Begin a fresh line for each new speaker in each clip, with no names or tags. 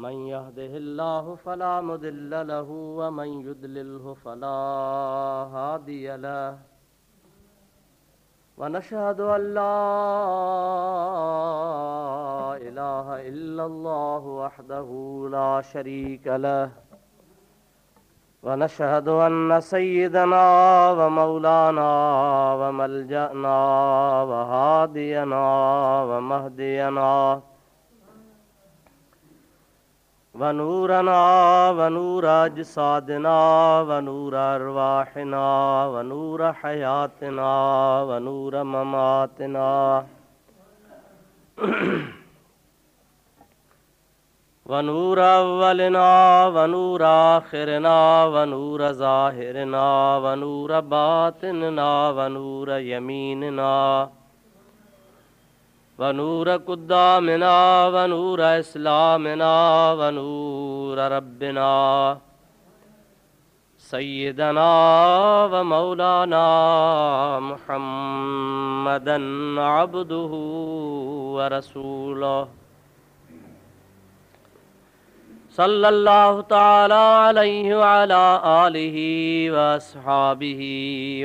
मन यहदिहिल्लाहु फला मुदिल्ल लहु व मन युद्लिल्हु फला हादिय लहु व नशहदु अल्ला इलाहा इल्लल्लाहु वहदहु ला शरीक लहु व नशहदु अन्न सय्यदना व मौलाना व मलजना व हादियना व महदियना व नूरना व नूर अजसादना व नूर अरवाहिना व नूर हयातना व नूर ममातना व नूर अव्वलना व नूर आखिरना व नूर ज़ाहिरना व नूर बातिनना व नूर यमीनना व नूर कुद्दामिना व नूर इस्लामिना व नूर रब्बिना सय्यदना व मौलाना मुहम्मदन अब्दुहु व रसूलुहु सल्लल्लाहु तआला अलैहि व अला आलिहि व अस्हाबिहि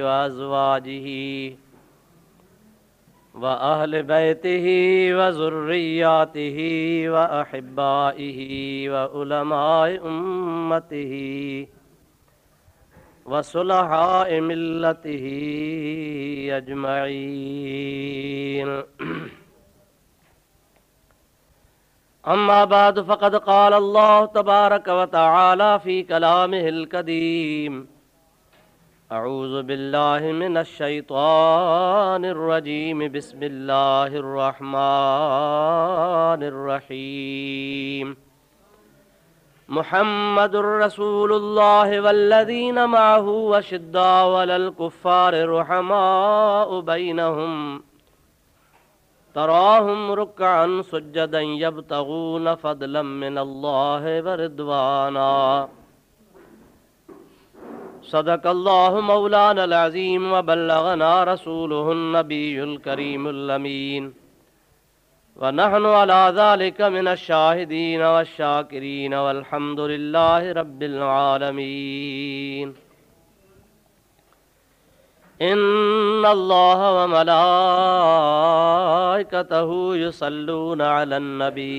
व अज़वाजिहि व अहल बैतिही व ज़ुर्रिय्यातिही व अहिब्बाइही व उलमाए उम्मतिही व सुलहाए मिल्लतिही अजमईन। अम्मा बाद फ़क़द क़ाल अल्लाहु तबारक व तआला फ़ी कलामिहिल कदीम अऊज़ु बिल्लाहि मिनश शैतानिर रजीम बिस्मिल्लाहिर रहमानिर रहीम। मुहम्मदुर रसूलुल्लाहि वल्लज़ीना मअहु अशिद्दाउ अलल कुफ़्फ़ारि रुहमाउ बैनहुम तराहुम रुक्अन सुज्जदन यब्तगून फ़ज़लन मिनल्लाहि व रिद्वाना। सदक़ल्लाहु मौलानल अज़ीम व बल्लगना रसूलुहुन नबियुल करीमुल अमीन व नहनु अला ज़ालिका मिनश शाहिदीन वश शाकिरीन वल्हम्दुलिल्लाहि रब्बिल आलमीन। इन्नल्लाहा व मलाइकतहु युसल्लूना अलन नबी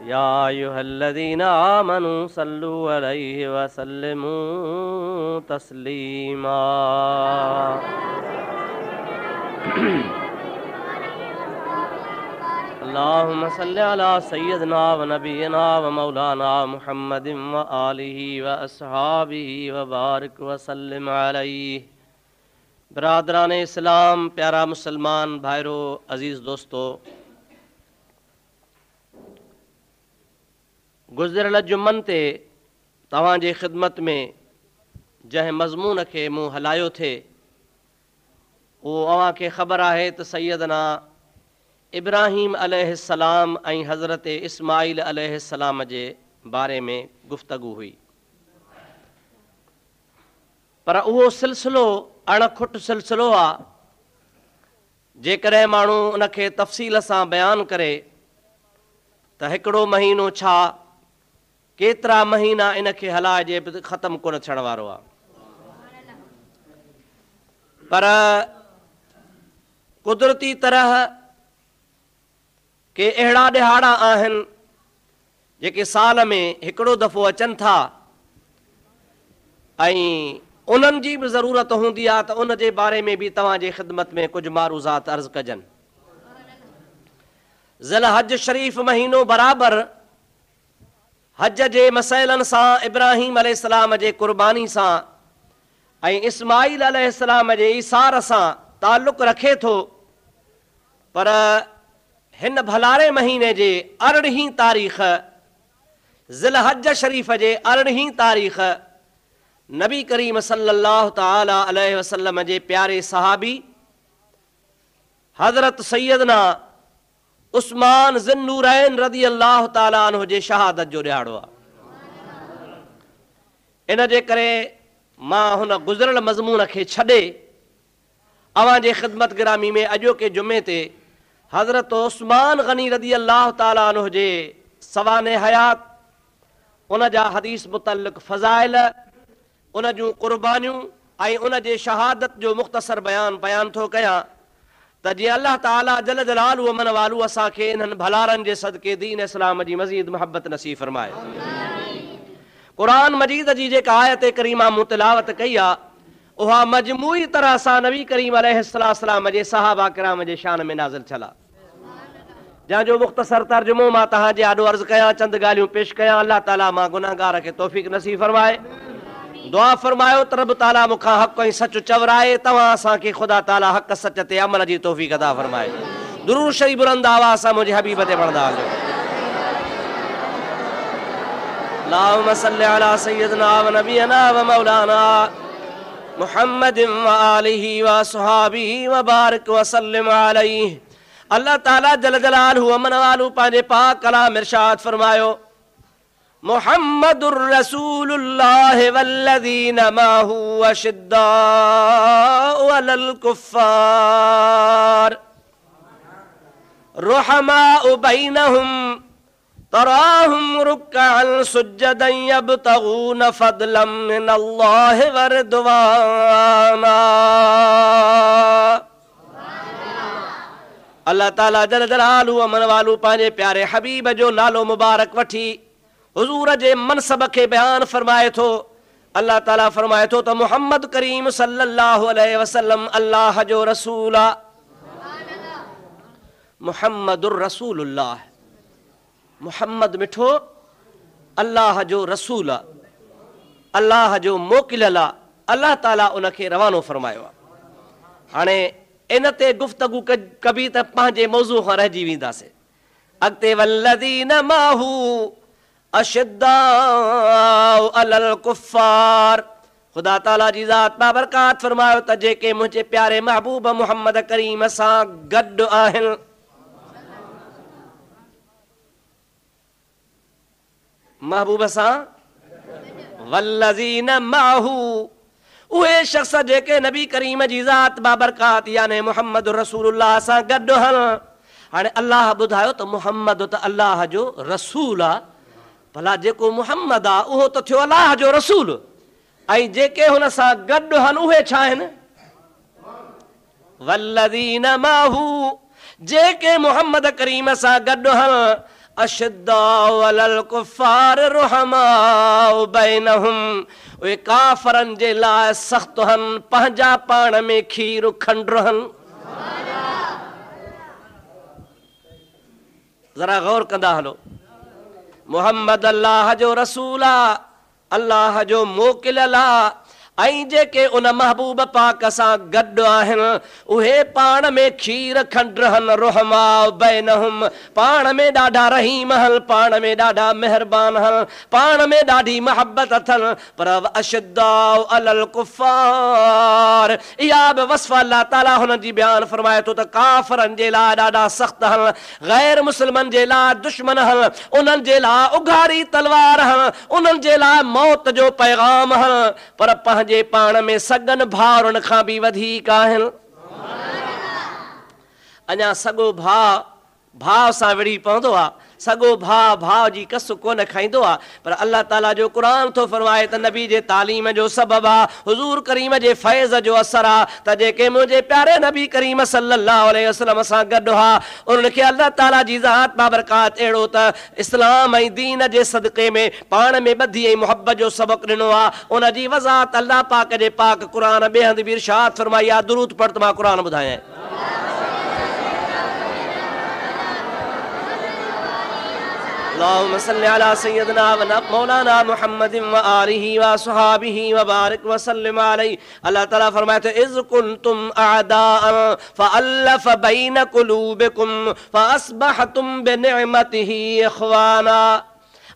या अय्युहल्लज़ीना आमनू सल्लु अलैहि व सल्लिमू तस्लीमा। अल्लाहुम्मा सल्लि अला सय्यदिना व नबियिना व मौलाना मुहम्मदिन व आलिहि व अस्हाबिहि व बारिक व सल्लिम अलैहि। बिरादरान इस्लाम, प्यारा मुसलमान भाइरो, अजीज़ दोस्तों, गुज़िरियल जुमन ते तव्हांजे ख़िदमत में जंहिं मज़मून खे मूं हलायो थे उहो अव्हांखे ख़बर आहे त सैयदना इब्राहीम अलैहिस्सलाम ऐं हज़रत इस्माईल अलैहिस्सलाम जे बारे में गुफ़्तगू हुई, पर उहो सिलसिलो अणखुट सिलसिलो आहे। जेकॾहिं माण्हू उनखे तफ़सील सां बयानु करे त हिकिड़ो महीनो छा, केतिरा महीना इनखे हलाइजे, ख़तमु कोन थियण वारो आहे। पर कुदरती तरह के अहिड़ा ॾिहाड़ा आहिनि जेके साल में हिकिड़ो दफ़ो अचनि था ऐं उन्हनि जी बि ज़रूरत हूंदी आहे त उन जे बारे में बि तव्हांजे ख़िदमत में कुझु मारूज़ात अर्ज़ु कजनि। ज़िल हज शरीफ़ महीनो बराबरि हज जे मसइलनि सां, इब्राहीम अलैहिस्सलाम जे क़ुर्बानी सां ऐं इस्माईल अलैहिस्सलाम जे ईसार सां ताल्लुक़ रखे थो। पर हिन भलारे महीने जे 18 तारीख़ ज़िल हज शरीफ़ जे 18 तारीख़ नबी करीम सल्लल्लाहु तआला अलैहि वसल्लम जे प्यारे सहाबी हज़रत सैयदना उस्मान ज़िन्नूरैन रज़ी अल्लाह ताला अन्हु जे शहादत जो ॾियारो आहे। इन जे करे मां हुन गुज़िरियल मज़मून खे छॾे अव्हां जे ख़िदमत गिरामी में अॼोके जुमे ते हज़रत उस्मान गनी रज़ी अल्लाह ताला अन्हु जे सवाने हयात उन जा हदीस मुतल्लिक़ फ़ज़ाइल, उन जूं क़ुर्बानियूं ऐं उन जे शहादत जो मुख़्तसर बयान थो कयां त जीअं अल्लाह ताला जल जलालु मन वालू असांखे इन्हनि भलारनि जे सदके दीन इस्लाम जी मज़ीद मोहब्बत नसीब फरमाए। क़ुरान मजीद जी जेका आयत करीमा मूं तिलावत कई आहे उहा मजमूई तरह सां नबी करीम अलैहिस्सलाम जे सहाबा किराम जे शान में नाज़िल थियल आहे, जंहिंजो मुख़्तसर तर्जुमो मां तव्हांजे आॾो अर्ज़ु कयां, चंद ॻाल्हियूं पेश कयां। अल्लाह ताला मां गुनाहगार खे तौफ़ीक़ नसीब फरमाए। दुआ फरमायो त रब ताला मूंखां हक़ ऐं सच चवराए, तव्हां असांखे ख़ुदा ताला हक़ सच ते अमल जी तौफ़ीक़ अता फरमाए। दुरूद शरीफ़ बुलंद आवाज़ सां मुंहिंजे हबीब ते पढ़ंदा हलियो। अल्लाहुम्मा सल्लि अला सय्यिदना व नबियना व मौलाना मुहम्मदिन व आलिहि व असहाबिहि व बारिक व सल्लिम अलैहि। अल्लाह ताला जल जलालहु अमन वालू पंहिंजे पाक कलाम इरशाद फरमायो, मुहम्मदुर रसूलुल्लाह वल्लज़ीना माहु अशिद्दाउ अलल कुफ्फार रुहमाउ बैनहुम तराहुम रुक्कअन सुज्जदन यब्तगून फदलन मिनल्लाहि व रिदवाना। अल्लाह ताला जल जलालहु अमन वालू पंहिंजे प्यारे हबीब जो नालो मुबारक वठी हुजूर जे मनसब के बयान फरमाए थो। अल्लाह ताला फरमाए थो त मुहम्मद करीम सल्लल्लाहु अलैहि वसल्लम अल्लाह जो रसूल आहे। मुहम्मदुर रसूलुल्लाह, मुहम्मद मिठो अल्लाह जो रसूल आहे, अल्लाह जो मोकिलियल आहे। अल्लाह ताला उनखे रवानो फरमायो आहे। हाणे इन ते गुफ़्तगू कबी त पंहिंजे मौज़ू खां रहिजी वेंदासीं। अॻिते वल्लज़ीना माहू अशिद्दाउ अलल कुफ्फार, ख़ुदा ताला जी ज़ात बाबरकात फरमायो त जेके मुंहिंजे प्यारे महबूब मुहम्मद करीम सां गॾु आहिनि, महबूब सां वल्लज़ीना माहू, उहे शख़्स जेके नबी करीम जी ज़ात बाबरकात याने मुहम्मद रसूलुल्लाह सां गॾु आहिनि। हाणे अल्लाह ॿुधायो त मुहम्मद त अल्लाह जो रसूल आहे। भला जेको मुहम्मद आहे उहो त थियो अल्लाह जो रसूल, ऐं जेके हुन सां गॾु आहिनि उहे छा आहिनि? वल्लज़ीना माहू, जेके मुहम्मद करीम सां गॾु आहिनि। अशिद्दाउ अलल कुफ्फार रुहमाउ बैनहुम, उहे काफ़रनि जे लाइ सख़्तु आहिनि, पंहिंजा पाण में खीर खंडु आहिनि। ज़रा गौर कंदा हलो, मुहम्मद अल्लाह जो रसूल आहे, अल्लाह जो मोकिलियल आहे, ऐं जेके उन महबूब पाक सां गॾु आहिनि उहे पाण में खीर खंडु आहिनि। रुहमाउ बैनहुम, पाण में ॾाढा रहीम आहिनि, पाण में ॾाढा महिरबान आहिनि, पाण में ॾाढी मोहब्बत अथनि। पर अशिद्दाउ अलल कुफ्फार, इहा बि वस्फ़ अल्लाह ताला हुन जी बयान फरमाए थो त काफ़रनि जे लाइ ॾाढा सख़्तु आहिनि, गैर मुस्लिमनि जे लाइ दुश्मन आहिनि, उन्हनि जे लाइ उघाड़ी तलवार आहिनि, उन्हनि जे लाइ मौत जो पैगाम आहिनि। पर पंहिंजे पाण में सगन भाउरनि खां बि वधीक आहिनि। अञा सॻो भाउ भाउ सां विड़ी पवंदो आहे, सॻो भाउ भाउ जी कस कोन खाईंदो आहे। पर अल्लाह ताला जो क़ुरान थो फरमाए त नबी जे तालीम जो सबबु आहे, हुज़ूर करीम जे फैज़ जो असरु आहे त जेके मुंहिंजे प्यारे नबी करीम सल्लल्लाहु अलैहि वसल्लम सां गॾु हुआ उन्हनि खे अल्लाह ताला जी ज़ात बाबरकात अहिड़ो त इस्लाम ऐं दीन जे सदक़े में पाण में ॿधी ऐं मुहबत जो सबक़ु ॾिनो आहे। उन जी वज़ाहत अल्लाह पाक जे पाक क़ुरान ॿिए हंधि बि इरशाद फरमाई आहे। दुरूद पढ़ त मां क़ुरान ॿुधायां। अल्लाहुम्मा सल्लि अला सय्यिदना व मौलाना मुहम्मदिन व आलिहि व असहाबिहि व बारिक व सल्लिम अलैहि। अल्लाह ताला फरमाते हैं इज़ कुंतुम अअदाअन फअल्लफ़ बैन कुलूबिकुम फअस्बहतुम बिनिअमतिहि इख़वाना।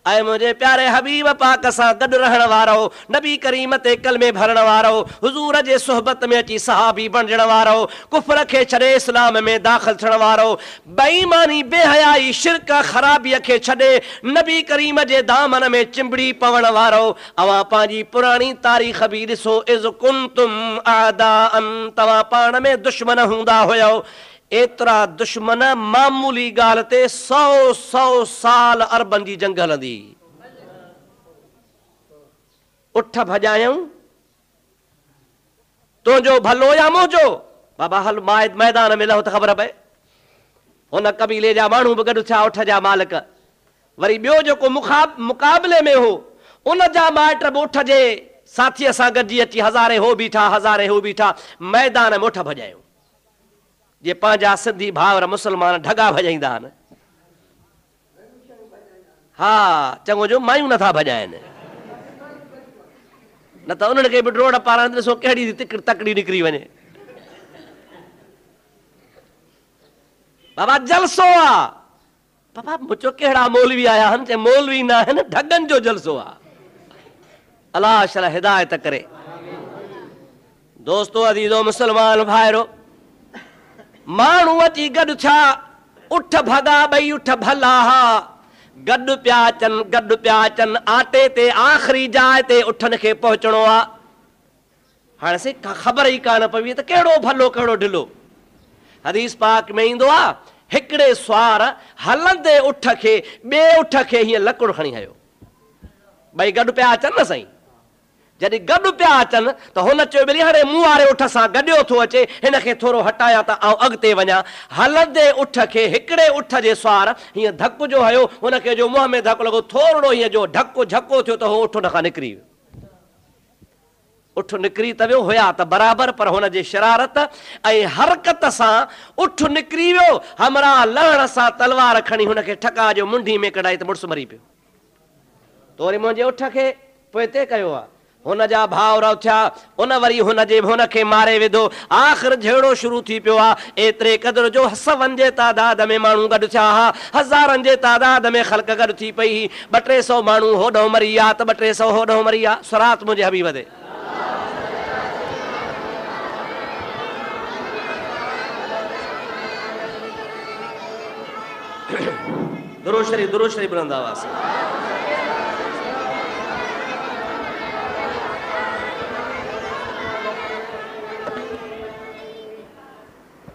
ऐं मुंहिंजे प्यारे हबीब पाक सां गॾु रहण वारो, नबी करीम ते कलमे भरण वारो, हुज़ूर जे सोहबत में अची सहाबी बणजण वारो, कुफर खे छॾे इस्लाम में दाख़िल थियण वारो, बेईमानी बेहयाई शिरक ख़राबीअ खे छॾे नबी करीम जे दामन में चिंबड़ी पवण वारो। अवां पंहिंजी पुराणी तारीख़ बि ॾिसो, इज़ कुंतुम अअदाअन, तव्हां पाण में दुश्मन हूंदा हुयो। एतिरा दुश्मन मामूली ॻाल्हि ते 100 साल अरबनि जी जंग हलंदी। उठ भॼायूं तुंहिंजो भलो या मुंहिंजो, बाबा हल मैदान में लहो त ख़बर पए। हुन कबीले जा माण्हू बि गॾु थिया, उठ जा मालिक। वरी ॿियो जेको मुक़ाबले में हो उन जा माइट बि उठ जे साथीअ सां गॾिजी अची हज़ारे हो बीठा, हज़ारे हो बीठा, मैदान में उठ भॼायूं। जे पंहिंजा सिंधी भाउर मुस्लमान ढगा भॼाईंदा आहिनि। हा चङो जो मायूं नथा भॼाइनि, न त उन्हनि खे बि रोड पारां ॾिसो कहिड़ी तकड़ी निकिरी वञे। बाबा जलसो आहे। बाबा मुंहिंजो कहिड़ा मौलवी आया आहिनि, चए मौलवी न आहिनि, ढगनि जो जलसो आहे। अलाह शला हिदायत करे। दोस्तो अदीज़ो मुस्लमान भाइरो, माण्हू अची गॾु थिया, उठ भॻा ॿई उठ भला हा, गॾु पिया अचनि आटे ते आख़िरी जाइ ते उठनि खे पहुचणो आहे। हाणे से ख़बर ई कान पई त कहिड़ो भलो कहिड़ो ढिलो। हदीस पाक में ईंदो आहे हिकिड़े सुवार हलंदे उठ खे ॿिए उठ खे हीअं लकुड़ खणी हयो। भई गॾु पिया अचनि न साईं, जॾहिं गॾु पिया अचनि त हुन चयो भई हाणे मूं वारे उठ सां गॾियो थो अचे, हिन खे थोरो हटायां त आउं अॻिते वञा। हलंदे उठ खे हिकिड़े उठ जे सुवार हीअं धक जो हयो, हुनखे जो मुंहं में धकु लॻो, थोरो हीअं जो ढको झको थियो त हो उठ हुन खां निकिरी वियो। उठ निकिरी त वियो, हुया त बराबरि, पर हुन जे शरारत ऐं हरकत सां उठ निकिरी वियो। हमरा लहण सां तलवार खणी हुनखे ठका जो मुंडी में कढाई त मुड़ुसु मरी पियो। तो वरी मुंहिंजे उठ खे पोइ हिते कयो आहे। हुन जा भाउर थिया, उन वरी हुनखे मारे विधो। आख़िर झेड़ो शुरू थी पियो आहे। एतिरे क़दुरु जो 100 जे तादाद में माण्हू गॾु थिया हा, हज़ारनि जे तादाद में ख़ल्क़ गॾु थी पई। 200-300 माण्हू होॾो मरी विया त 200 होॾो मरी विया। सुरात मुंहिंजे हबीब ते। दुरूद शरीफ बुलंद आवाज़ से।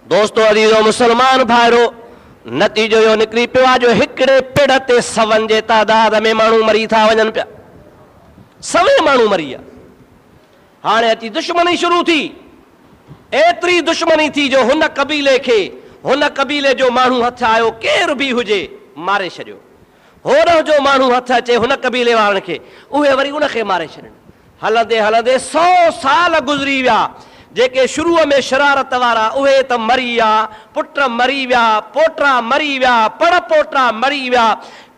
दोस्तो अदीज़ो मुस्लमान भाइरो, नतीजो इहो निकिरी पियो आहे जो हिकिड़े पिड़ ते 100 जे तादाद में माण्हू मरी था वञनि पिया। 100 माण्हू मरी विया। हाणे अची दुश्मनी शुरू थी। एतिरी दुश्मनी थी जो हुन कबीले जो माण्हू हथ आयो, केर बि हुजे मारे छॾियो। होॾो जो माण्हू हथ अचे हुन कबीले वारनि खे, उहे वरी उनखे मारे छॾनि। हलंदे हलंदे 100 साल गुज़री विया। जेके शुरूअ में शरारत वारा उहे त मरी विया, पुट मरी विया, पोटा मरी विया, पड़ पोटा मरी विया,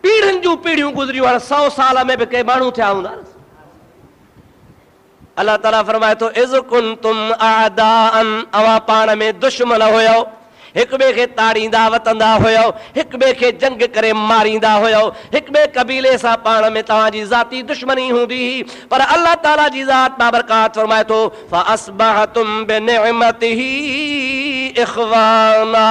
पीढ़ियुनि जूं पीढ़ियूं गुज़रियूं। हाणे 100 साल में बि के माण्हू थिया हूंदा। अलाह ताला फरमाए थो, इज़ कुंतुम आदाअन, अवां पाण में दुश्मन हुयो, हिक ॿिए खे ताड़ींदा वतंदा हुयो, हिक ॿिए खे जंग करे मारींदा हुयो, हिक ॿिए कबीले सां पाण में तव्हांजी ज़ाती दुश्मनी हूंदी हुई। पर अल्लाह ताला जी ज़ात बाबरकात फरमाए थो, फ़अस्बहतुम बिनिअमतिही इख़वाना।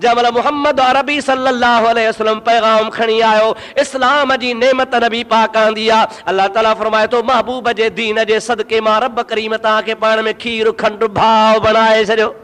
जंहिंमहिल मुहम्मद अरबी सल्लल्लाहु अलैहि वसल्लम पैगाम खणी आयो, इस्लाम जी नेमत नबी पाक आंदी आहे। अल्लाह ताला फरमाए थो, महबूब जे दीन जे सदके मां रब करीम तव्हांखे पाण में खीर खंड भाव बणाए छॾियो।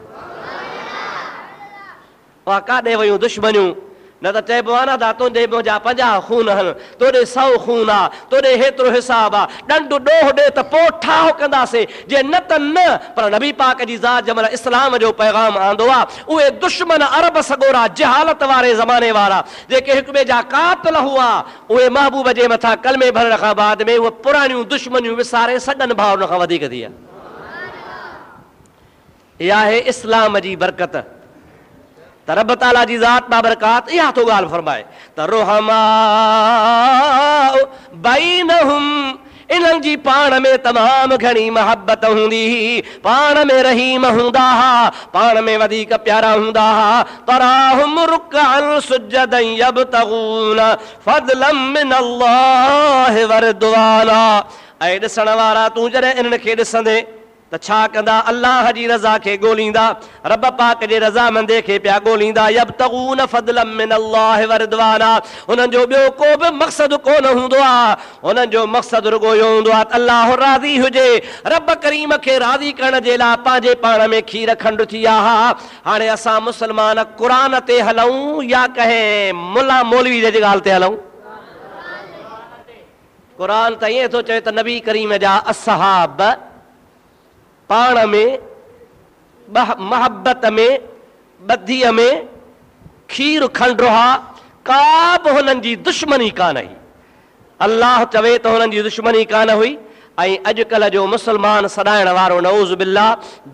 वाह काॾे वयूं दुश्मनियूं। न त चइबो आहे न, तुंहिंजे मुंहिंजा 50 खून आहिनि, तोॾे 100 खून आहे, तोॾे हेतिरो हिसाबु आहे, ॾंड ॾोह ॾे त पोइ ठाह कंदासीं, जे न त न। पर नबी पाक जी ज़ात जंहिंमहिल इस्लाम जो पैगाम आंदो आहे, उहे दुश्मन अरब सॻोरा जहालत वारे ज़माने वारा जेके हिक ॿिए जा कातिल हुआ, उहे महबूब जे मथां कलमे भरण खां बाद में उहे पुराणियूं दुश्मनियूं विसारे सघनि। भाउ हुन खां वधीक थी आहे। इहा आहे इस्लाम जी बरकत। त रब ताला जी ज़ात बाबरकात इहा तो ॻाल्हि फरमाए त रुहमा बैनहुम, इन्हनि जी पाण में तमामु घणी मोहबत हूंदी हुई, पाण में रहीम हूंदा हुआ, पाण में वधीक प्यारा हूंदा हुआ। तराहुम रुकअन सुजदन यबतगून फज़लन मिनल्लाहि व रिदवाना। ऐं ॾिसण वारा तूं जॾहिं इन्हनि खे ॾिसंदे त त छा कंदा? अल्लाह जी रज़ा खे ॻोल्हींदा, रब पाक जे रज़ामंदे खे पिया ॻोल्हींदा। यब्तगून फज़लन मिन अल्लाह व रिदवाना। उन्हनि जो ॿियो को बि मक़सदु कोन हूंदो आहे, उन्हनि जो मक़सदु रुॻो इहो हूंदो आहे त अल्लाह राज़ी हुजे। रब करीम खे राज़ी करण जे लाइ पंहिंजे पाण में खीर खंडु थी आहे। हाणे असां मुस्लमान क़ुरान ते हलूं या कंहिं मुला मौलवी जी ॻाल्हि ते हलूं? क़ुरान त ईअं थो चए त नबी करीम जा असहाब पाण में मोहबत में ॿधीअ में खीर खंड रहा, का बि हुननि जी दुश्मनी कान हुई। अल्लाह चवे त हुननि जी दुश्मनी कान हुई। ऐं अॼुकल्ह जो मुस्लमान सॾाइण वारो नऊज़ बिल्लाह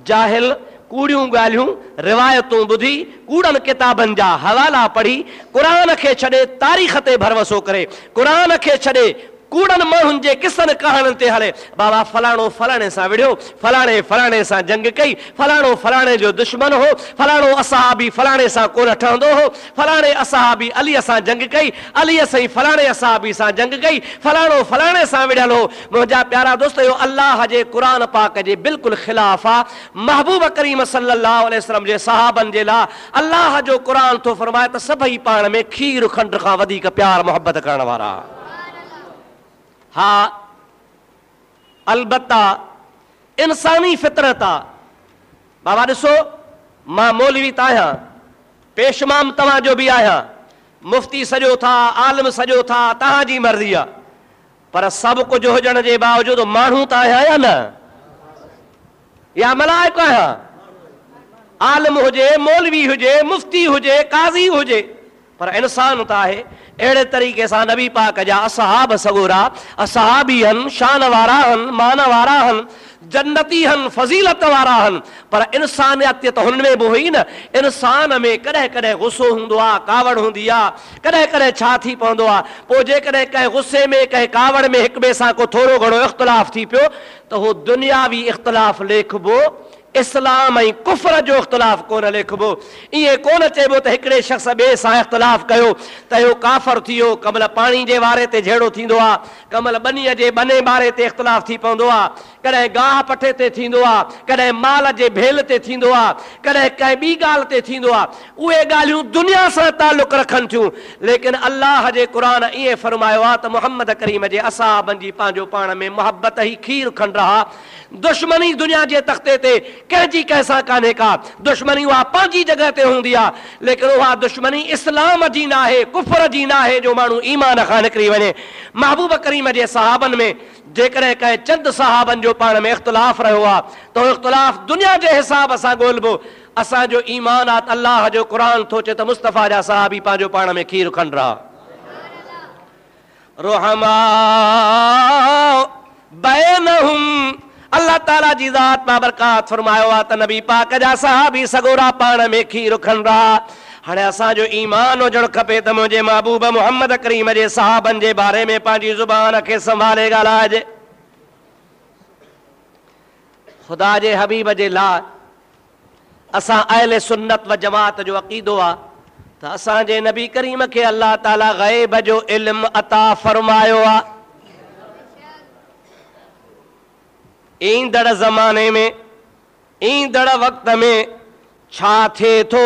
जाहिल कूड़ियूं ॻाल्हियूं रिवायतूं ॿुधी कूड़नि किताबनि जा हवाला पढ़ी क़ुरान खे छॾे तारीख़ ते भरवसो करे, क़ुरान खे छॾे कूड़नि माण्हुनि जे किसनि कहाणियुनि ते हले। बाबा फलाणो फलाणे सां विढ़ियो, फलाणे फलाणे सां जंग कई, फलाणो फलाणे जो दुश्मन हो, फलाणो असहाबी फलाणे सां कोन ठहंदो हो, फलाणे असहाबी अलीअ सां जंग कई, अलीअ सां फलाणे असहाबी सां जंग कई, फलाणो फलाणे सां विढ़ियल हो। मुंहिंजा प्यारा दोस्त, इहो अल्लाह जे क़ुरान पाक जे बिल्कुलु ख़िलाफ़ आहे। महबूब करीम सल्लल्लाहु अलैहि वसल्लम जे सहाबनि जे लाइ अल्लाह जो क़ुरान थो फरमाए त सभई पाण में खीर खंड खां वधीक प्यार मोहबत करण वारा। हा, अलबत्ता इंसानी फितरत आहे। बाबा ॾिसो, मां मौलवी त आहियां, पेशमाम तव्हांजो बि आहियां, मुफ़्ती सॼो था, आलिम सॼो था, तव्हांजी मर्ज़ी आहे, पर सभु कुझु हुजण जे बावजूदि माण्हू त आहियां या न? या मलाइक आहियां? आलिम हुजे, मौलवी हुजे, मुफ़्ती हुजे, काज़ी हुजे, पर इंसान त आहे। अहिड़े तरीक़े सां नबी पाक जा असहाब सगोरा असहाबी आहिनि, शान वारा आहिनि, मान वारा आहिनि, जन्नती आहिनि, फज़ीलत वारा आहिनि, पर इंसानियत हुन में बि हुई न। इंसान में कॾहिं कॾहिं गुस्सो हूंदो आहे, कावड़ हूंदी आहे, कॾहिं कॾहिं छा थी पवंदो आहे, पोइ जेकॾहिं कंहिं गुस्से में कंहिं कावड़ में हिक ॿिए सां को थोरो घणो इख़्तिलाफ़ थी पियो त उहो दुनियावी इख़्तिलाफ़ लेखिबो, इस्लाम ऐं कुफ्र जो इख़्तिलाफ़ कोन लिखबो। ईअं कोन चइबो त हिकिड़े शख़्स ॿिए सां इख़्तिलाफ़ कयो त इहो काफ़र थी वियो। कमल पाणी जे वारे ते झेड़ो थींदो आहे, कमल बनीअ जे बने बारे ते इख़्तिलाफ़ थी पवंदो आहे, कॾहिं गाह पठे ते थींदो आहे, कॾहिं माल जे भेल ते थींदो आहे, कॾहिं कंहिं ॿी ॻाल्हि ते थींदो आहे। उहे ॻाल्हियूं दुनिया सां तालुक़ रखनि थियूं, लेकिन अल्लाह जे क़ुरान ईअं फरमायो आहे त मुहम्मद करीम जे असहाबनि जी पंहिंजो पाण में मोहबत ई खीर खंड रहा। दुश्मनी दुनिया जे तख़्ते ते कंहिंजी कंहिंसां कान्हे का, दुश्मनी उहा पंहिंजी जॻह ते हूंदी आहे, लेकिन उहा दुश्मनी इस्लाम जी न आहे, कुफ्र जी न आहे जो माण्हू ईमान खां निकिरी वञे। महबूब करीम जे सहाबनि में जेकॾहिं कंहिं चंद सहाबनि जो पाण में इख़्तिलाफ़ रहियो आहे त उहो इख़्तिलाफ़ दुनिया जे हिसाब सां ॻोल्हिबो। असांजो ईमान आहे त अल्लाह जो क़ुरान थो चए त मुस्तफ़ा जा सहाबी पंहिंजो पाण में खीर खंड रहा। रुहमा बैनहुम, अल्लाह ताला जी ज़ात बाबरकात फरमायो आहे त नबी पाक जा सहाबी सगोरा पाण में खीर खंड रहा। हाणे असांजो ईमान हुजणु खपे त मुंहिंजे महबूब मुहम्मद करीम जे सहाबनि जे बारे में पंहिंजी ज़ुबान खे संभाले ॻाल्हाइजे। ख़ुदा जे हबीब जे लाइ असां अहले सुन्नत व जमात जो अक़ीदो आहे त असांजे नबी करीम खे अल्लाह ताला ग़ैब जो इल्म अता फरमायो आहे। ईंदड़ ज़माने में, ईंदड़ वक़्त में छा थिए थो,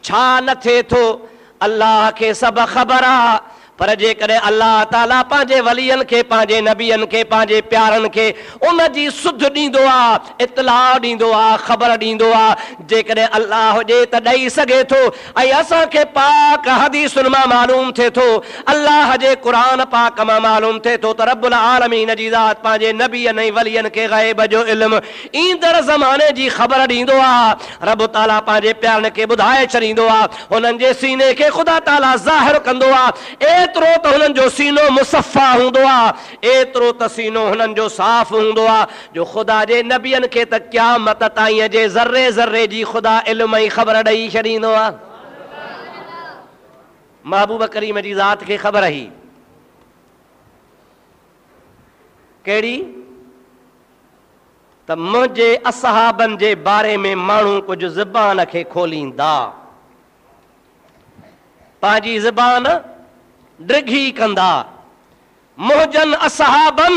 छा न थिए थो, अल्लाह खे सभु ख़बर आहे। पर जेकॾहिं अल्लाह ताला पंहिंजे वलियनि खे, पंहिंजे नबियनि खे, पंहिंजे प्यारनि खे उन जी सुध ॾींदो आहे, इतलाह ॾींदो आहे, ख़बर ॾींदो आहे। जेकॾहिं अल्लाह हुजे त ॾेई सघे थो। ऐं असांखे पाक हदीसुनि मां मालूम थिए थो, अल्लाह जे क़ुरान पाक मां मालूम थिए थो त रब्बुल आलमीन जी ज़ात पंहिंजे नबियनि ऐं वलियनि खे ग़ैब जो इल्मु, ईंदड़ ज़माने जी ख़बर ॾींदो आहे। रब ताला पंहिंजे प्यारनि खे ॿुधाए छॾींदो आहे, हुननि जे सीने खे ख़ुदा ताला ज़ाहिर कंदो आहे। एतिरो त हुननि जो सीनो मुसफ़ा हूंदो आहे, एतिरो त सीनो हुननि जो साफ़ हूंदो आहे जो ख़ुदा जे नबियनि खे त क़यामत ताईं जे ज़र्रे ज़र्रे जी ख़ुदा इल्म ऐं ख़बर ॾेई छॾींदो आहे। महबूब करीम जी ज़ात खे ख़बर हुई कहिड़ी त मुंहिंजे असहाबनि जे बारे में माण्हू कुझु ज़बान खे खोलींदा, पंहिंजी ज़बान ड्रिघी कंदा। मुहजन असहाबन,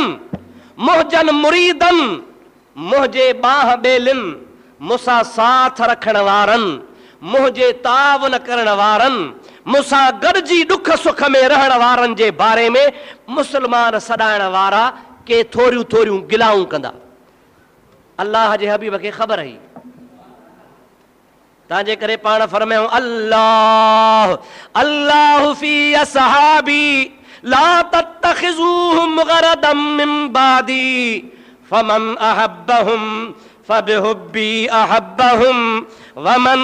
मुहजन मुरीदन, मुझे बाह बेलिन मुसा साथ रखण वारन, मुझे तावन करण वारन, मुसा गॾिजी दुख सुख में रहण वारन जे बारे में मुसलमान सॾाइण वारा के थोरियूं थोरियूं गिलाऊं कंदा। अल्लाह जे हबीब खे ख़बर हुई। तंहिंजे करे पाण फरमायूं अल्लाह अल्लाह फी असहाबी ला तत्तखिज़ूहुम गरदम मिन बादी फमन अहब्बहुम फबिहुब्बी अहब्बहुम वमन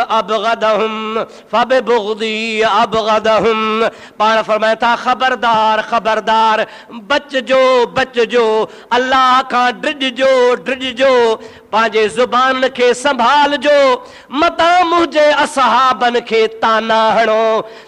अबगदहुम फबिबुग़दी अबगदहुम। पाण फरमाए था खबरदार खबरदार, बचजो बचजो, अल्लाह खां डिॼजो डिॼजो, पंहिंजे ज़ुबान खे संभालजो, मता मुंहिंजे असहाबन खे ताना हणो।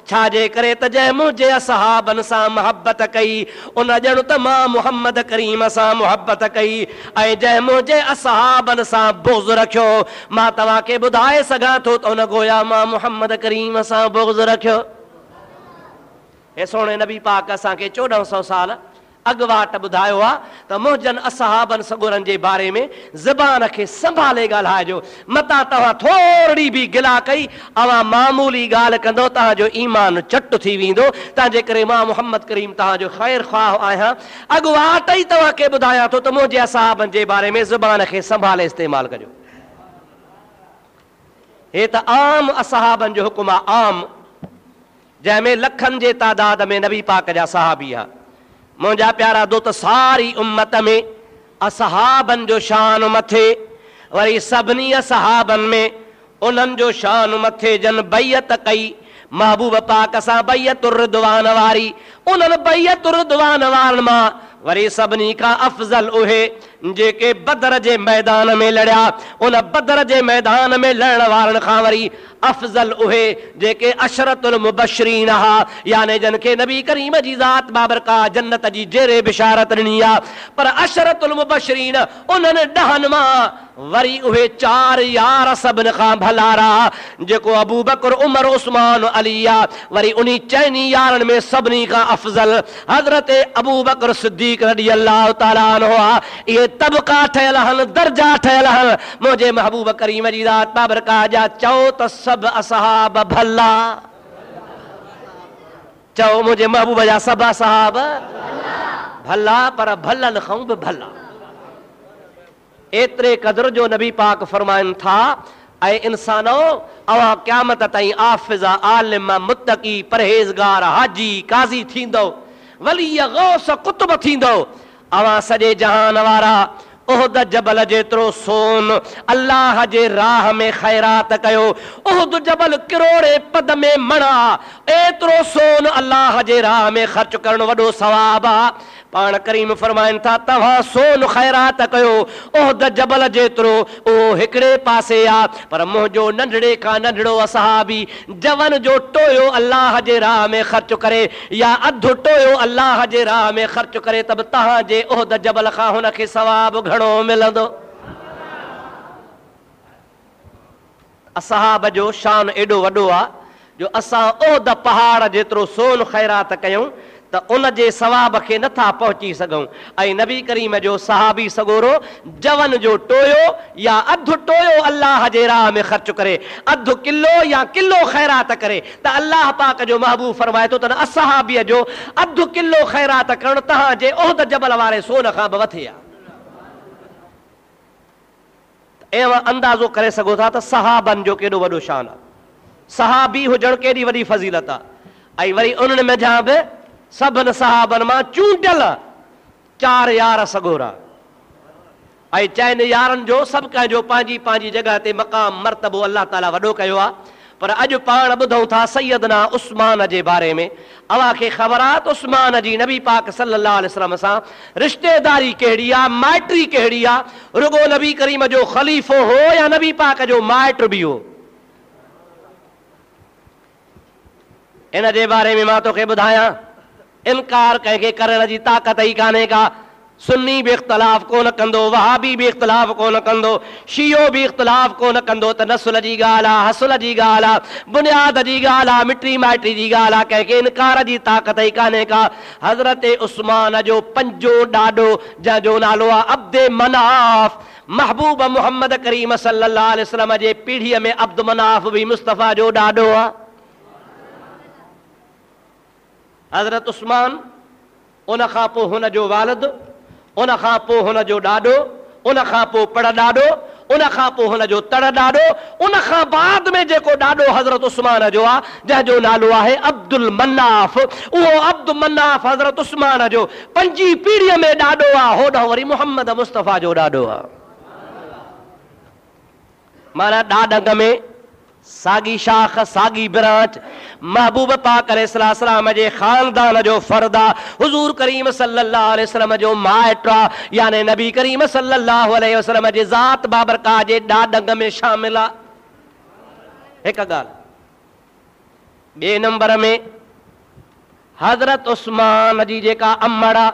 छाजे करे त जंहिं मुंहिंजे असहाबन सां मुहबत कई उन ॼण त मां मुहम्मद करीम सां मुहबत कई, ऐं जंहिं मुंहिंजे असहाबन सां बुग़्ज़ रखियो मां तव्हांखे ॿुधाए सघां थो त उन गोया मां मुहम्मद करीम सां बुग़्ज़ रखियो। हे सोणे नबी पाक असांखे 1400 साल अॻुवाट ॿुधायो आहे त मुंहिंजनि असहाबनि सगुरनि जे बारे में ज़बान खे संभाले ॻाल्हाइजो। मता तव्हां थोरी बि गिला कई अवां मामूली ॻाल्हि कंदो तव्हांजो ईमान चट थी वेंदो। तंहिंजे करे मां मुहम्मद करीम तव्हांजो ख़ैर ख़्वाह आहियां। अॻुवाट ई तव्हांखे ॿुधायां थो त मुंहिंजे असहाबनि जे बारे में ज़बान खे संभाले इस्तेमालु कजो। हे त आम असहाबनि जो हुकुम आहे, आम, जंहिंमें लखनि जे तादाद में नबी पाक जा सहाबी आहे। मुंहिंजा प्यारा दोस्त, सारी उम्मत में असहाबनि जो शान मथे, वरी सभिनी असहाबनि में उन्हनि जो शान मथे जन बैयत कई महबूब पाक सां बैयतुर रिदवान वारी। उन्हनि बैयतुर रिदवान वारनि मां वरी सभिनी खां अफ़ज़ल उहे जेके बदर जे मैदान में लड़िया, उन बदर जे मैदान में लड़ण वारनि खां वरी अफ़ज़ल उहे जेके अशरतुल मुबशरीन हा, यानी जन खे नबी करीम जी ज़ात बाबरका जन्नत जी जेरे बिशारत ॾिनी आहे। पर अशरतुल मुबशरीन उन्हनि 10 मां वरी उहे 4 यार सभिनि खां भलारा जेको अबू बकर उमर उस्मान अली आहे। वरी उन्ही चइनी यारनि में सभिनी खां अफ़ज़ल हज़रत अबू बकर सिद्दीक़ रज़ी अल्लाह ताला अन्हु आहे। इहे तबका ठहियल आहिनि, दर्जा ठहियल आहिनि मुंहिंजे महबूब करीम जी ज़ात बाबरका जा। चओ त सभु असहाब भला, चओ मुंहिंजे महबूब जा सभु असहाब भला, पर भलनि खां बि भला। एतिरे क़दुर जो नबी पाक फरमाइनि था, ऐं इंसानो अवां क़यामत ताईं आफ़िज़ा आलिम मुत्तक़ी परहेज़गार हाजी काज़ी थींदो, वली गौस कुतुब थींदो। अवां सॼे जहान वारा उहद जबल जेतिरो सोन अल्लाह जे राह में ख़ैरात कयो, उहद जबल किरोड़े पद में मणा, एतिरो सोन अल्लाह जे राह में ख़र्च करणु वॾो सवाब आहे। पाण करीम फरमाइनि था तव्हां सोन ख़ैरात कयो उहद जबल जेतिरो, उहो हिकिड़े पासे आहे। पर मुंहिंजो नंढड़े खां नंढड़ो असहाबी जवन जो टोयो अल्लाह जे राह में ख़र्च करे या अधु टोयो अल्लाह जे राह में ख़र्च करे त बि तव्हांजे उहद जबल खां हुनखे सवाब घणो मिलंदो। असहाब जो शान एॾो वॾो आहे जो असां उहद पहाड़ जेतिरो सोन ख़ैरात कयूं त उन जे सवाब खे नथा पहुची सघूं। ऐं नबी करीम जो सहाबी सगोरो जवन जो टोयो या अधु टोयो अल्लाह जे राह में ख़र्च करे, अधु किलो या किलो ख़ैरात करे त अल्लाह पाक जो महबूब फरमाए थो त असहाबीअ जो अधु किलो ख़ैरात करणु तव्हांजे उहद जबल वारे सोन खां बि वधे आहे। ऐं अंदाज़ो करे सघो था त सहाबनि जो केॾो वॾो शान आहे। सहाबी हुजणु केॾी वॾी फज़ीलत आहे। ऐं वरी उन्हनि में जा बि सभिनि सहाबनि मां चूंडियल 4 यार सगोरा, ऐं चइनि यारनि जो सभु कंहिंजो पंहिंजी पंहिंजी जॻह ते मक़ाम मर्तबो अल्लाह ताला वॾो कयो आहे। पर अॼु पाण ॿुधूं था सैयदना उस्मान जे बारे में। अव्हां खे ख़बर आहे त उस्मान जी नबी पाक सल्लल्लाहु अलैहि वसल्लम सां रिश्तेदारी कहिड़ी आहे, माइटी कहिड़ी आहे? रुगो नबी करीम जो ख़लीफ़ो हो या नबी पाक जो माइट बि हो? इन जे बारे में मां तोखे ॿुधायां, इनकार कंहिंखे करण जी ताक़त ई कान्हे का। सुन्नी भी इख्तलाफ कोन कंदो, वहाबी भी इख्तलाफ कोन कंदो, शियो भी इख्तलाफ कोन कंदो त नस्ल जी ॻाल्हि आहे, हसल जी ॻाल्हि आहे, बुनियाद जी ॻाल्हि आहे, मिटी माइटी जी ॻाल्हि आहे, कंहिंखे इनकार जी ताक़त ई कान्हे का। हज़रत उस्मान जो पंजो ॾाॾो जंहिंजो नालो आहे अब्दे मनाफ, महबूब मोहम्मद करीम सल्लल्लाहु अलैहि वसल्लम जे पीढ़ीअ में अब्द मनाफ भी मुस्तफ़ा जो ॾाॾो आहे। हज़रत उस्मान, उन खां पोइ हुन जो वालिद, उन खां पोइ हुन जो ॾाॾो, उन खां पोइ पड़ ॾाॾो, उन खां पोइ हुन जो तड़ ॾाॾो, उन खां बाद में जेको ॾाॾो हज़रत उस्मान जो आहे जंहिंजो नालो आहे अब्दुल मन्नाफ, उहो अब्दुल मन्नाफ हज़रत उस्मान जो पंजी पीढ़ीअ में ॾाॾो आहे। होॾां वरी मोहम्मद मुस्तफ़ा जो ॾाॾो आहे। माना ॾाॾंग में साॻी शाख, साॻी ब्रांच, महबूब पाक अलैहिस्सलाम जे ख़ानदान जो फ़र्द आहे। हुज़ूर करीम सल्लल्लाहु अलैहि वसल्लम जो माइट आहे, यानी नबी करीम सल्लल्लाहु अलैहि वसल्लम जे ज़ात बाबरकात जे ॾाॾंग में शामिल आहे। हिकु ॻाल्हि। ॿिए नंबर में हज़रत उस्मान जी जेका अम्मड़ आहे,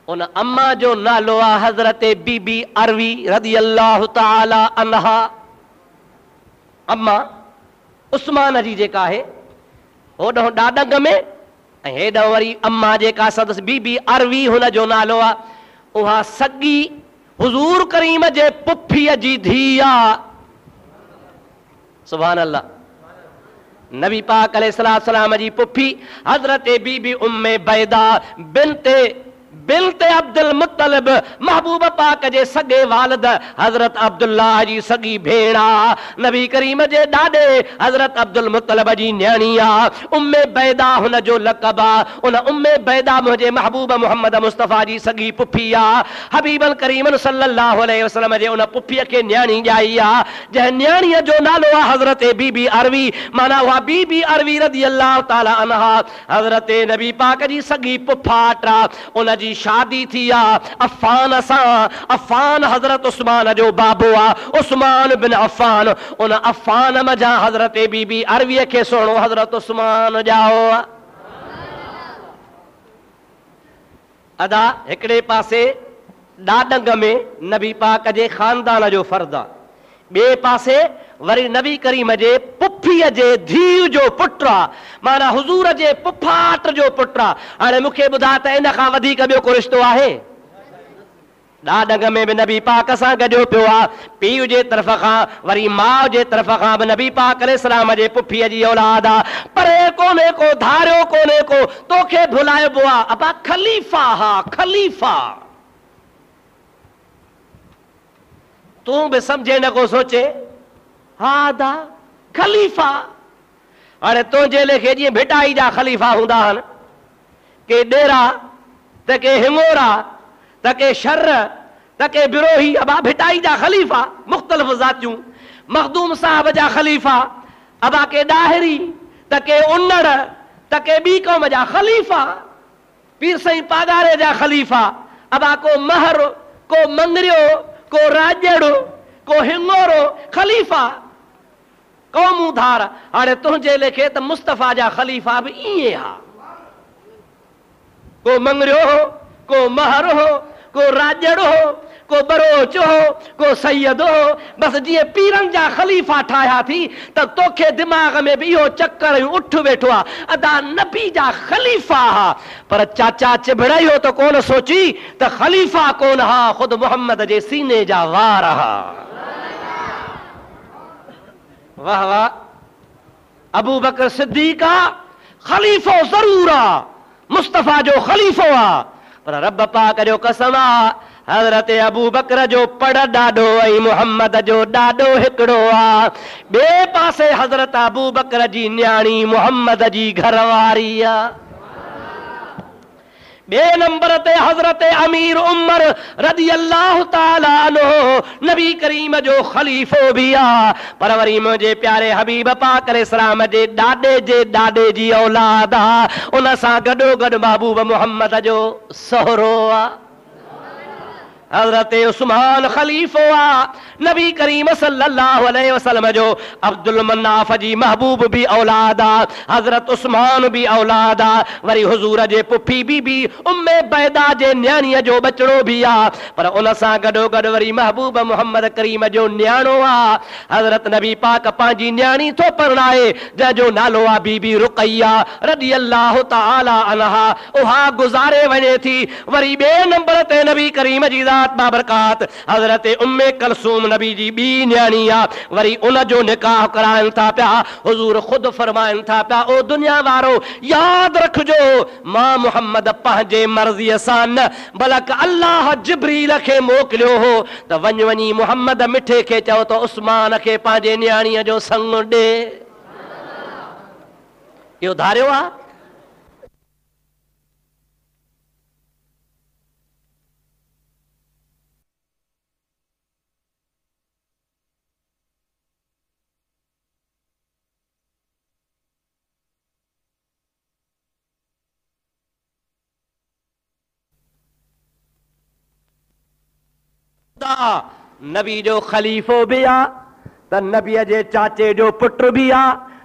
उन अम्मा जो नालो आहे हज़रत बीबी अरवी रज़ी अल्लाह ताला अन्हा। अम्मा उस्मान जी जेका आहे होॾों ॾाॾंग में, ऐं हेॾों वरी अम्मा जेका संदसि बीबी अरवी हुन जो नालो आहे, उहा सॻी हुज़ूर करीम जे पुफीअ जी धीउ आहे। सुभान अल्लाह। नबी पाक अलैहिस्सलाम जी पुफी हज़रत बीबी उम्मे बैदा बिन्ते अब्दुल मुत्तलिब, महबूब पाक जे सॻे वालिद हज़रत अब्दुल्लाह जी सॻी भेण आहे। नबी करीम जे ॾाॾे हज़रत अब्दुल मुत्तलिब जी न्याणी आहे। उम्मे बैदा हुन जो लक़ब आहे। उन उम्मे बैदा मुंहिंजे महबूब मोहम्मद मुस्तफ़ा जी सॻी पुफी आहे। हबीबन करीमन सल्लल्लाहु अलैहि वसल्लम जे उन पुफीअ खे न्याणी ॼाई आहे, जंहिं न्याणीअ जो नालो आहे हज़रत बीबी अरवी। माना उहा बीबी अरवी रज़ी अल्लाह ताला अन्हा हज़रत नबी पाक जी सॻी पुफाट आहे। उन जी शादी थी आहे अफ़ान सां। अफ़ान हज़रत उस्मान जो बाबो आहे, उस्मान बिन अफ़ान। उन अफ़ान मजा हज़रत बीबी अरवीअ खे सुहिणो हज़रत उस्मान ॼाओ आहे। अदा हिकिड़े पासे ॾाॾंग में नबी पाक जे ख़ानदान जो फ़र्ज़ आहे, ॿिए पासे वरी नबी करीम जे पुफीअ जे धीउ जो पुटु आहे, माना हुज़ूर जे पुफाट जो पुटु आहे। हाणे मूंखे ॿुधा त इन खां वधीक ॿियो को रिश्तो आहे? ॾाॾंग में बि नबी पाक सां गॾियो पियो आहे। पीउ जे तरफ़ खां वरी माउ जे तरफ़ खां बि नबी पाक अलैहिस्सलाम जे पुफीअ जी औलाद आहे। परे कोन्हे को, धारियो कोन्हे को, तोखे भुलाइबो आहे। अबा ख़लीफ़ा हा, ख़लीफ़ा। तूं बि सम्झे न को सोचे, हा दा ख़लीफ़ा। हाणे तुंहिंजे लेखे जीअं भिटाई जा ख़लीफ़ा हूंदा आहिनि, के ॾेरा त के हिंगोरा त के शर त के बिरोही, अबा भिटाई जा ख़लीफ़ा मुख़्तलिफ़ ज़ातियूं। मखदूम साहब जा ख़लीफ़ा, अबा के ॾाहिरी त के उन्नड़ त के ॿी क़ौम जा ख़लीफ़ा। पीर साईं पागारे जा ख़लीफ़ा, अबा को महर, को मंगरियो, को राजड़ो, को हिंगोरो, ख़लीफ़ा क़ौमूं धार। हाणे तुंहिंजे लेखे त मुस्तफ़ा जा ख़लीफ़ा बि ईअं हा। को मंगरियो हो, को महर हो, को राजड़ हो, को बरोच हो, को सैयद हो। बसि जीअं पीरनि जा ख़लीफ़ा ठाहिया थी त तोखे दिमाग़ में बि इहो चकर उठ वेठो आहे, अदा नबी जा ख़लीफ़ा हा। पर चाचा चिभड़ायो त कोन सोची त ख़लीफ़ा कोन हा, ख़ुदि मोहम्मद जे सीने जा वार हा। वाह वाह। अबू बकर सिद्दीक़ ख़लीफ़ो ज़रूर आहे, मुस्तफ़ा जो ख़लीफ़ो आहे, पर रब पाक जो कसम आहे हज़रत अबू बकर जो पड़ ॾाॾो ऐं मोहम्मद जो ॾाॾो हिकिड़ो आहे। ॿिए पासे हज़रत अबू बकर जी न्याणी मोहम्मद जी घरवारी आहे। ॿिए नंबर ते हज़रत अमीर उमर रज़ी अल्लाह ताला अन्हु नबी करीम जो ख़लीफ़ो भी आहे, पर वरी मुंहिंजे प्यारे हबीब पाक अलैहिस्सलाम जे ॾाॾे जे ॾाॾे जी औलाद आहे। उन सां गॾो गॾु महबूब मोहम्मद जो सहुरो आहे। हज़रत उस्मान ख़लीफ़ो आ, नबी करीम सल्लल्लाहु अलैहि वसल्लम जो अब्दुल मन्नाफ जी महबूब भी औलाद आ, हज़रत उस्मान भी औलाद आ, वरी हुज़ूर जे पुफी बीबी उम्मे बैदा जे न्याणीअ जो बचड़ो भी आ, पर उन सां गॾोगॾु वरी महबूब मुहम्मद करीम जो न्याणो आ। हज़रत नबी पाक पंहिंजी न्याणी थो परणाए जंहिंजो नालो आ बीबी रुक़ैया रज़ियल्लाहु तआला अन्हा, उहा गुज़ारे वञे थी। वरी ॿिए नंबर ते नबी करीम जी बाबरकात हज़रत उम्मे कलसूम नबी जी बी न्याणी आ, वरी उन जो निकाह कराइनि था पिया। हुज़ूर ख़ुदि फरमाइनि था पिया, ओ दुनिया वारो यादि रखिजो मां मुहम्मद पंहिंजे मर्ज़ीअ सां न बल्कि अल्लाह जिब्रील खे मोकिलियो हो त वञी मुहम्मद मिठे खे चओ त उस्मान खे पंहिंजे न्याणीअ जो संग ॾे। इहो धारियो आहे। नबी जो ख़लीफ़ो भी आ त नबीअ जे चाचे जो पुट भी आ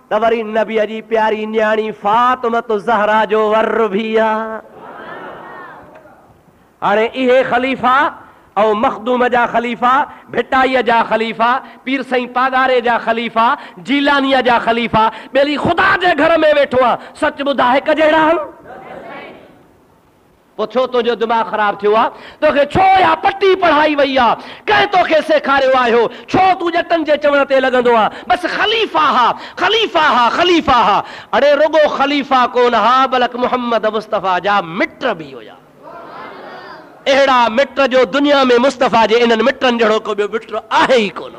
त वरी नबीअ जी प्यारी न्याणी फातिमत ज़हरा जो वर भी आ। हाणे इहे ख़लीफ़ा ऐं मखदूम जा ख़लीफ़ा, भिटाईअ जा ख़लीफ़ा, पीर साईं पागारे जा ख़लीफ़ा, जीलानीअ जा ख़लीफ़ा ॿेली ख़ुदा जे घर में वेठो आहे। सच ॿुधा हिकु जहिड़ा आहिनि? पोइ छो तुंहिंजो दिमाग़ ख़राब थियो आहे? तोखे छो या पटी पढ़ाई वई आहे? कंहिं तोखे सेखारियो आहे? छो तूं ॼटनि जे चवण ते लॻंदो आहे बसि ख़लीफ़ा हा ख़लीफ़ा हा ख़लीफ़ा हा? अड़े रुगो ख़लीफ़ा कोन हा बल्कि मुहम्मद मुस्तफ़ा जा मिट बि हुया। अहिड़ा मिट जो दुनिया में मुस्तफ़ा जे इन्हनि मिटनि जहिड़ो को ॿियो मिट आहे ई कोन।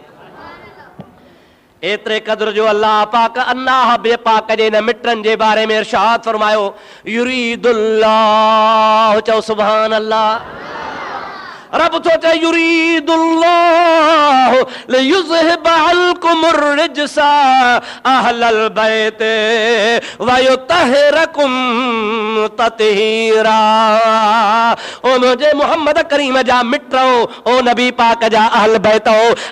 एतिरे क़द्र जो अल्लाह पाक अल्लाह बेपाक जे इन मिटनि जे बारे में इरशाद फरमायो, युरीदुल्लाह, चओ सुभान अल्लाह। रब तो चए युरीदुल्लाह लियुज़हिब अन्कुमुर रिज्सा अहलल बैत व युतहिरकुम ततहीरा। ओ मुझे मोहम्मद करीम जा मिटो, ओ नबी पाक जा अहल बैत,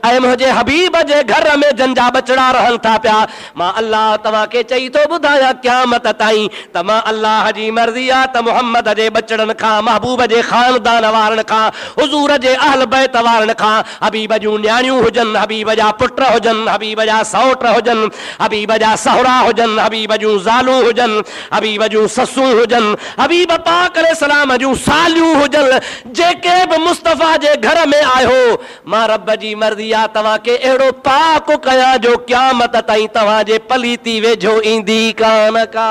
ऐं मुझे हबीब जे घर में जंजा बचड़ा रहन था पिया। मां अल्लाह तव्हां के चई तो ॿुधायां क़यामत ताईं त मां अल्लाह जी मर्ज़ी आ त मोहम्मद जे बचड़नि खां, महबूब जे खानदान वारनि खां, हुज़ूर जे अहल बैत वारनि खां, हबीब जूं न्याणियूं हुजनि, हबीब जा पुट हुजनि, हबीब जा सौट हुजनि, हबीब जा सहुरा हुजनि, हबीब जूं ज़ालूं हुजनि, हबीब जूं ससूं हुजनि, हबीब पाक अलैहिस्सलाम जूं सालियूं हुजनि, जेके बि मुस्तफ़ा जे घर में आयो, मां रब जी मर्ज़ी आ तव्हां खे अहिड़ो पाक कयां जो क़यामत ताईं तव्हां जे पलीती वेझो ईंदी कान का।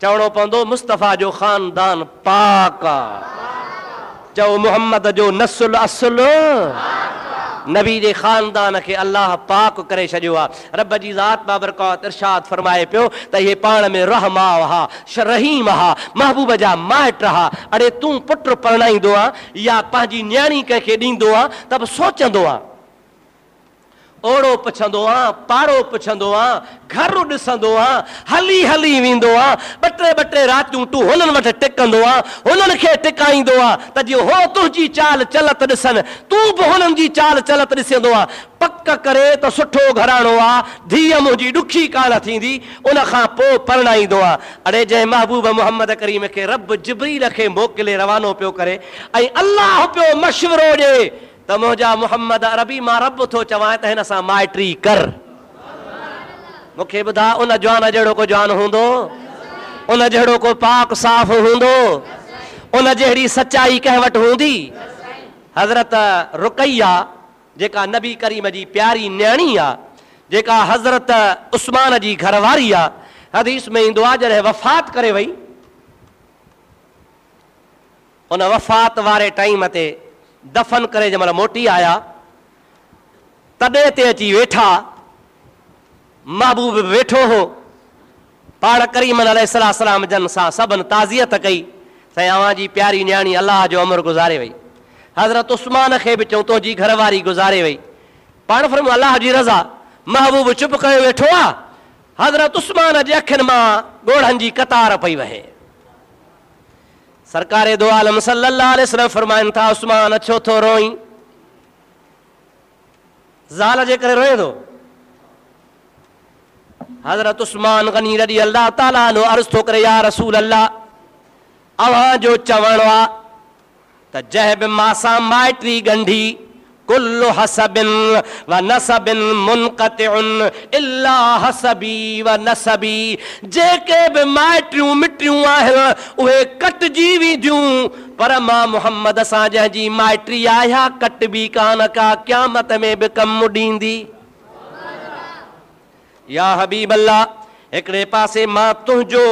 चवणो पवंदो मुस्तफ़ा जो ख़ानदान पाक आ। चओ मुहम्मद जो नस्ल असुल नबी जे ख़ानदान खे अल्लाह पाक करे छॾियो आहे। रब जी ज़ात बाबरकत इरशाद फरमाए पियो त इहे पाण में रहमा हा, रहीम हा, महबूब जा माइट हा। अड़े तूं पुट परणाईंदो आहे या पंहिंजी न्याणी कंहिंखे ॾींदो आहे त बि सोचंदो आहे, ओड़ो पुछंदो आहे, पाड़ो पुछंदो आहे, घर ॾिसंदो आहे, हली हली वेंदो आहे, ॿ टे रातियूं तूं हुननि वटि टिकंदो आहे, हुननि खे टिकाईंदो आहे त जीअं हो तुंहिंजी चाल चलत ॾिसनि, तूं बि हुननि जी चाल चलत ॾिसंदो आहे। पक करे त सुठो घराणो आहे, धीअ मुंहिंजी ॾुखी कान थींदी, उन खां पोइ परणाईंदो आहे। अड़े जंहिं महबूब मुहम्मद करीम खे रब जिब्रील खे मोकिले रवानो पियो करे ऐं अल्लाह पियो मशवरो ॾे त मुंहिंजा मुहम्मद अरबी मां रब थो चवां त हिन सां माइटी कर। मूंखे ॿुधा उन जवान जहिड़ो को जवान हूंदो, उन जहिड़ो को पाक साफ़ हूंदो, उन जहिड़ी सचाई कंहिं वटि हूंदी? हज़रत रुक़ैया जेका नबी करीम जी प्यारी न्याणी आहे, जेका हज़रत उस्मान जी घरवारी आहे, हदीस में ईंदो आहे जॾहिं वफ़ात करे वई, उन वफ़ात वारे टाइम ते दफ़न करे जंहिं महिल मोटी आया तॾहिं ते अची वेठा, महबूब वेठो हो, पाण करीमन अलैहिस्सलाम जन सां सभिनि ताज़ियत कई त अव्हां जी प्यारी न्याणी अल्लाह जो अमर गुज़ारे वई। हज़रत उस्मान खे बि चऊं तुंहिंजी घरवारी गुज़ारे वई। पाण फरमायो अल्लाह जी रज़ा। महबूब चुप कयो वेठो आहे। हज़रत उस्मान जे अखियुनि मां ॻोढ़नि जी कतार पई वहे। सरकारे दो आलम सल्लल्लाहु अलैहि वसल्लम फरमाइन था, उस्मान छो थो रोई? ज़ाल जे करे रोए थो? हज़रत उस्मान गनी रज़ी अल्लाह ताला अन्हु अर्ज़ थो करे, या रसूल अल्लाह, अव्हां जो चवण आ त जंहिं बि मासां माइटी ॻंढी, कुल्लु हसबिन व नसबिन मुनक़तिउन इल्ला हसबी व नसबी, जेके बि माइटियूं मिटियूं आहिनि उहे कटिजी वेंदियूं, पर मां मुहम्मद सां जंहिंजी माइटी आहियां कटबी कान का, क़यामत में बि कमु ॾींदी। या हबीब अल्लाह, हिकिड़े पासे मां तुंहिंजो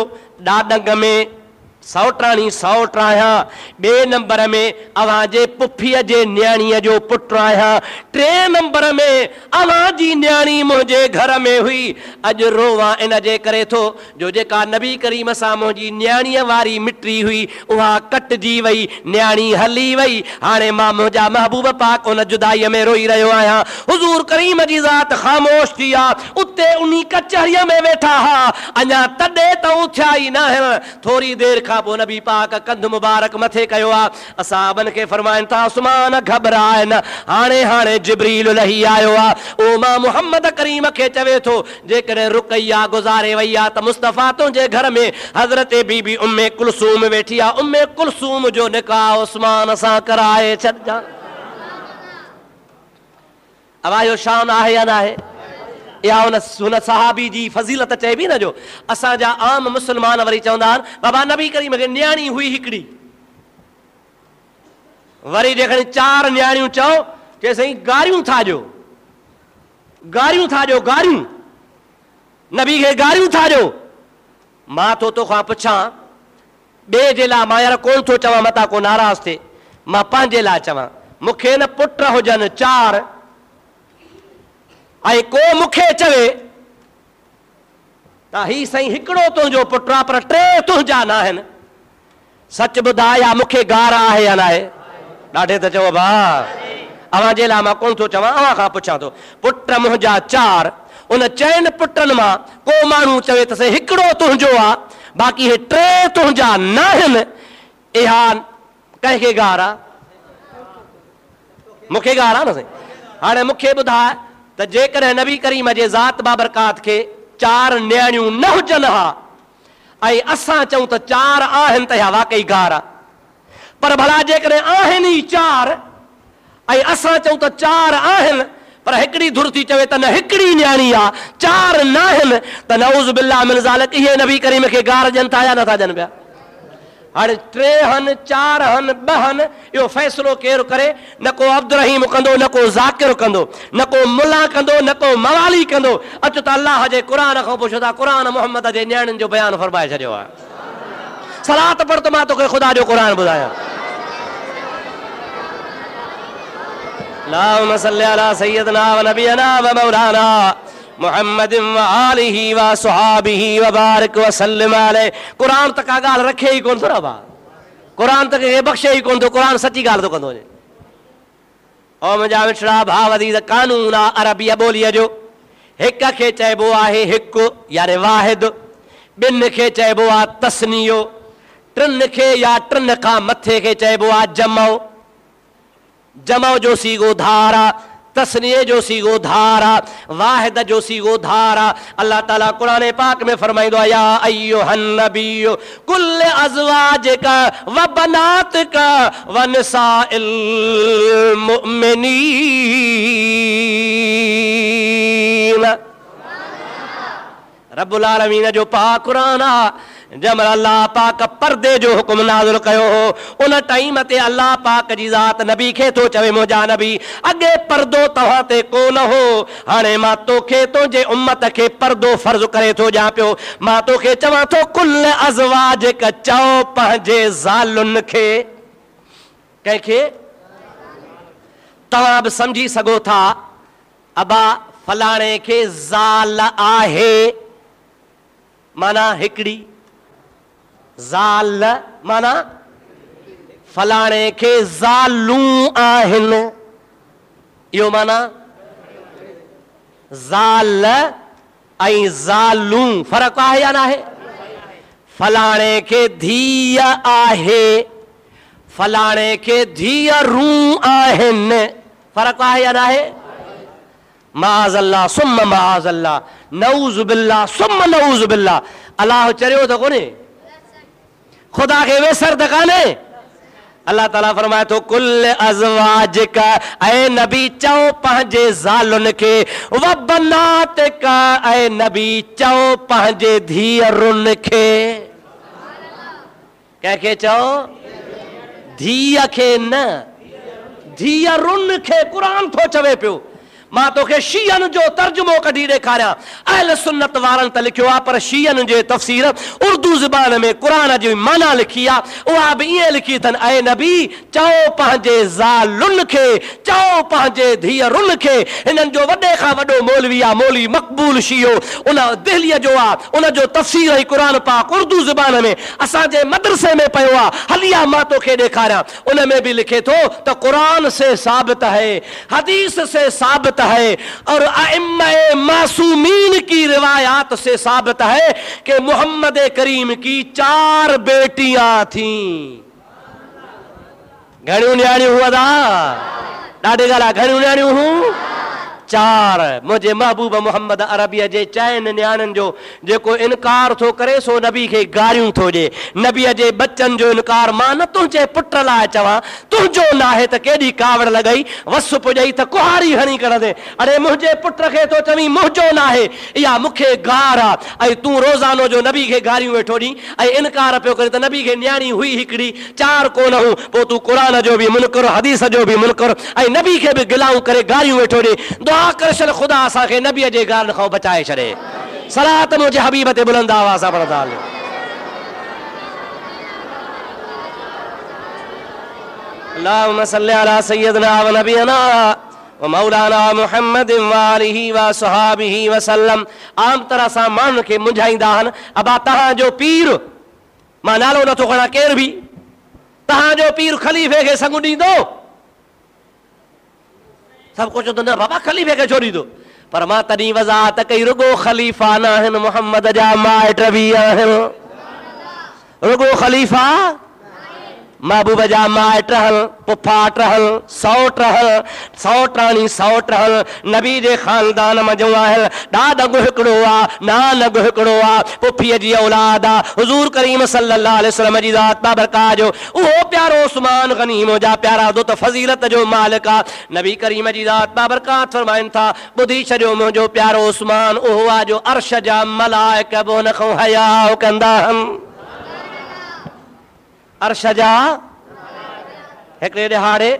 ॾाॾंग में सौटाणी सौट आहियां, ॿिए नंबर में अव्हां जे पुफीअ जे न्याणीअ जो पुटु आहियां, टे नंबर में अव्हां जी न्याणी मुंहिंजे घर में हुई। अॼु रोवां इन जे करे थो जो जेका नबी करीम सां मुंहिंजी न्याणीअ वारी मिटी हुई उहा कटिजी वई, न्याणी हली वई। हाणे मां मुंहिंजा महबूब पाक उन जुदाईअ में रोई रहियो आहियां। हुज़ूर करीम जी ज़ात ख़ामोश थी आहे, उते उन कचहरीअ में वेठा हा, अञा तॾहिं त उथिया ई न आहिनि। थोरी देरि खां पोइ नबी पाक कंध मुबारक मथे कयो आहे। असहाबनि खे फरमाइनि था, उस्मान घबराए न, हाणे हाणे जिब्रील लही आयो आहे। ओ मां मुहम्मद करीम खे चवे थो, जेकॾहिं रुकैया गुज़ारे वई आहे त मुस्तफ़ा तुंहिंजे घर में हज़रत बीबी उम्मे कुलसूम वेठी आहे, उम्मे कुलसूम जो निकाह उस्मान सां कराए छॾजां। अब आयो शान आहे या न आहे? या उन सहाबी जी फज़ीलत चइबी न, जो असांजा आम मुस्लमान वरी चवंदा आहिनि बाबा नबी करीम खे न्याणी हुई हिकिड़ी, वरी जेकॾहिं चार न्याणियूं चओ के साईं गारियूं था ॾियो, गारियूं था ॾियो, गारियूं नबी खे गारियूं था ॾियो। मां तो तोखां पुछां, ॿिए जे लाइ मां यार कोन थो चवां, मता को नाराज़ थिए, मां पंहिंजे लाइ चवां, मूंखे न पुट हुजनि चार, ऐं को मूंखे चवे त ही साईं हिकिड़ो तुंहिंजो पुटु आहे पर टे तुंहिंजा न आहिनि, सच ॿुधाए या मूंखे गार आहे या न आहे? ॾाढे त चओ भाउ, अव्हां जे लाइ मां कोन थो चवां, अव्हां खां पुछां थो, पुट मुंहिंजा चार, उन चइनि पुटनि मां को माण्हू चवे त साईं हिकिड़ो तुंहिंजो आहे, बाक़ी हे टे तुंहिंजा न आहिनि, इहा कंहिंखे गार आहे? मूंखे गार आहे न साईं। हाणे मूंखे ॿुधाए त जेकॾहिं नबी करीम जे ज़ात बाबरकात खे चार न्याणियूं न हुजनि हा, ऐं असां चऊं त चार आहिनि त इहा वाकई गार आहे, पर भला जेकॾहिं आहिनि ई चार ऐं असां चऊं त चार आहिनि, पर हिकिड़ी धुर थी चवे त न हिकिड़ी न्याणी आहे, चार न आहिनि, त नऊज़ बिल्लाह मिन ज़ालिक, इहे नबी करीम खे गार ॾियनि था या नथा ॾियनि पिया? हाणे टे हन चार हन ॿ हन, इहो फ़ैसिलो केरु करे? न को अब्दुल रहीम कंदो, न को ज़ाकिर कंदो, न को मुला कंदो, न को मवाली कंदो। अचो त अल्लाह जे क़ुरान खां पुछो था, क़ुरान मुहम्मद जे न्याणियुनि जो बयानु फरमाए छॾियो आहे। सलात पढ़ त मां तोखे ख़ुदा जो क़ुरान ॿुधायां। अल्लाहुम्मा सल्लि अला सय्यदना व नबियना व मौलाना मुहम्मद व आलिहि व सहाबिहि व बारिक व सल्लिम अलैहि। क़ुरान त का ॻाल्हि रखे ई कोन थो न भाउ, क़ुरान त कंहिंखे बख़्शे ई कोन थो, क़ुरान सची ॻाल्हि थो कंदो वञे। ऐं मुंहिंजा मिठड़ा भाउ अज़ीज़, कानून आहे अरबीअ ॿोलीअ जो, हिक खे चइबो आहे हिकु यानी वाहिद, ॿिनि खे चइबो आहे तस्नियो, टिनि खे या टिनि खां मथे खे चइबो आहे जमो। जमो जो सीगो धारा, तस्निये जो सीगो धारा, वाहिद जो सीगो धारा। अल्लाह ताला कुरान पाक में फरमाइंदो आहे, या अय्युहन नबिय्यु कुल अज़वाजिका व बनातिका व निसाइल मुमिनीन। रब्बुल आलमीन जो पाक कुरान आहे। जंहिंमहिल अल्लाह पाक पर्दे जो हुकुम नाज़िल कयो हो, उन टाइम ते अल्लाह पाक जी ज़ात नबी खे थो चवे, मुंहिंजा नबी अॻे पर्दो तव्हां ते कोन हो, हाणे मां तोखे तुंहिंजे उम्मत खे पर्दो फर्ज़ करे थो ॾियां पियो। मां तोखे चवां थो, कुल अज़वाजिक, चओ पंहिंजे ज़ालुनि खे, कंहिंखे? तव्हां बि सम्झी सघो था, अबा फलाणे खे ज़ाल आहे माना हिकिड़ी, ज़ाल माना फलाणे खे ज़ालूं आहिनि, इहो माना ज़ाल ऐं ज़ालूं फ़र्क़ु आहे या न आहे? फलाणे खे धीअ आहे फलाणे के धीअरूं आहिनि, फ़र्क़ु आहे या न आहे? माज़ल्ला सुम्म माज़ल्ला, नऊज़ बिल्ला सुम्म नऊज़ बिल्ला। अलाह चरियो त कोन्हे, खुदा खे वेसर त कान्हे। अल्लाह ताला फरमाए थो कुल अज़वाजिका, ऐं नबी चओ पंहिंजे ज़ालुनि खे, व बनातिका, ऐं नबी चओ पंहिंजे धीअरुनि खे। कंहिंखे चओ? धीअ खे न, धीअरुनि खे क़ुरान थो चवे पियो। मां तोखे शीयन जो तर्जुमो कढी ॾेखारियां। अहल सुन्नत वारनि त लिखियो आहे, पर शीयन जे तफ़सीर उर्दू ज़बान में क़ुरान जी माना लिखी आहे, उहा बि ईअं लिखी अथनि, ऐं नबी चओ पंहिंजे ज़ालुनि खे, चओ पंहिंजे धीअरुनि खे। हिननि जो वॾे खां वॾो मौलवी आहे, मौलवी मक़बूल शियो, उन दिल्लीअ जो आहे, उन जो तफ़सीर ऐं क़ुरान पाक उर्दू ज़बान में असांजे मदरसे में पियो आहे। हलिया मां तोखे ॾेखारियां, उन में बि लिखे थो त क़ुरान से साबित है, हदीस से साबित है, और अइम्मा मासूमीन की रिवायात से साबित है कि मोहम्मद करीम की 4 बेटियां थीं। घणियूं न्याणियूं हुआ दा? ॾाढी ॻाल्हि आहे, घणियूं न्याणियूं हूं? 4। मुंहिंजे महबूब मोहम्मद अरबीअ जे 4 न्याणियुनि जो जेको इनकार थो करे सो नबी खे गारियूं थो ॾे। नबीअ जे बच्चनि जो इनकार मां न तुंहिंजे पुट लाइ चवां, तुंहिंजो न आहे त केॾी कावड़ लॻई, वस पुॼई त कुहाड़ी हणी कढंदे। अरे मुंहिंजे पुट खे तो चवीं मुंहिंजो न आहे, इहा मूंखे गार आहे, ऐं तूं रोज़ानो जो नबी खे गारियूं वेठो ॾी ऐं इनकार पियो करे त नबी खे न्याणी हुई हिकिड़ी, 4 कोन हूं। पोइ तूं क़ुरान जो बि मुनकर, हदीस जो बि मुनकर, ऐं नबी खे बि गिलाऊं करे गारियूं वेठो ॾे। दुआ कर छॾ ख़ुदा असांखे नबीअ जे गारनि खां बचाए छॾे। सलात मुंहिंजे हबीब ते बुलंद आवाज़ सां पढ़ंदा हलो। अल्लाहुम्मा सल्ली अला सय्यदना व नबीना व मौलाना मुहम्मद व आलिहि व सहाबिहि व सल्लम। आम तरह सां माण्हुनि खे मुंझाईंदा आहिनि, अबा तव्हांजो पीर, मां नालो नथो खणां केर बि, तव्हांजो पीर ख़लीफ़े खे संग ॾींदो? सभु कुझु त न बाबा, ख़लीफ़े खे छो ॾींदो? पर मां तॾहिं वज़ाहत कई, रुगो ख़लीफ़ा न आहिनि, मोहम्मद जा माइट बि आहिनि। रुगो ख़लीफ़ा, महबूब जा माइट रहल, पुफाट रहल, सौट रहल, सौटाणी सौट रहल, नबी जे ख़ानदान मजो आहिनि। ॾाॾो हिकिड़ो आहे, नानगो हिकिड़ो आहे, पुफीअ जी औलाद आहे। हुज़ूर करीम सल्लल्लाहु अलैहि वसल्लम जी ज़ात बाबरकात जो उहो प्यारो उस्मान गनीम जा प्यारा दो त फ़ज़ीलत जो मालिक आहे। नबी करीम जी ज़ात बाबरकात फरमाइनि था, ॿुधी छॾियो मुंहिंजो प्यारो उस्मान उहो आहे जो अर्श जा मलाइक बि हुन खां हया कंदा आहिनि। अर्श जा हिकिड़े ॾिहाड़े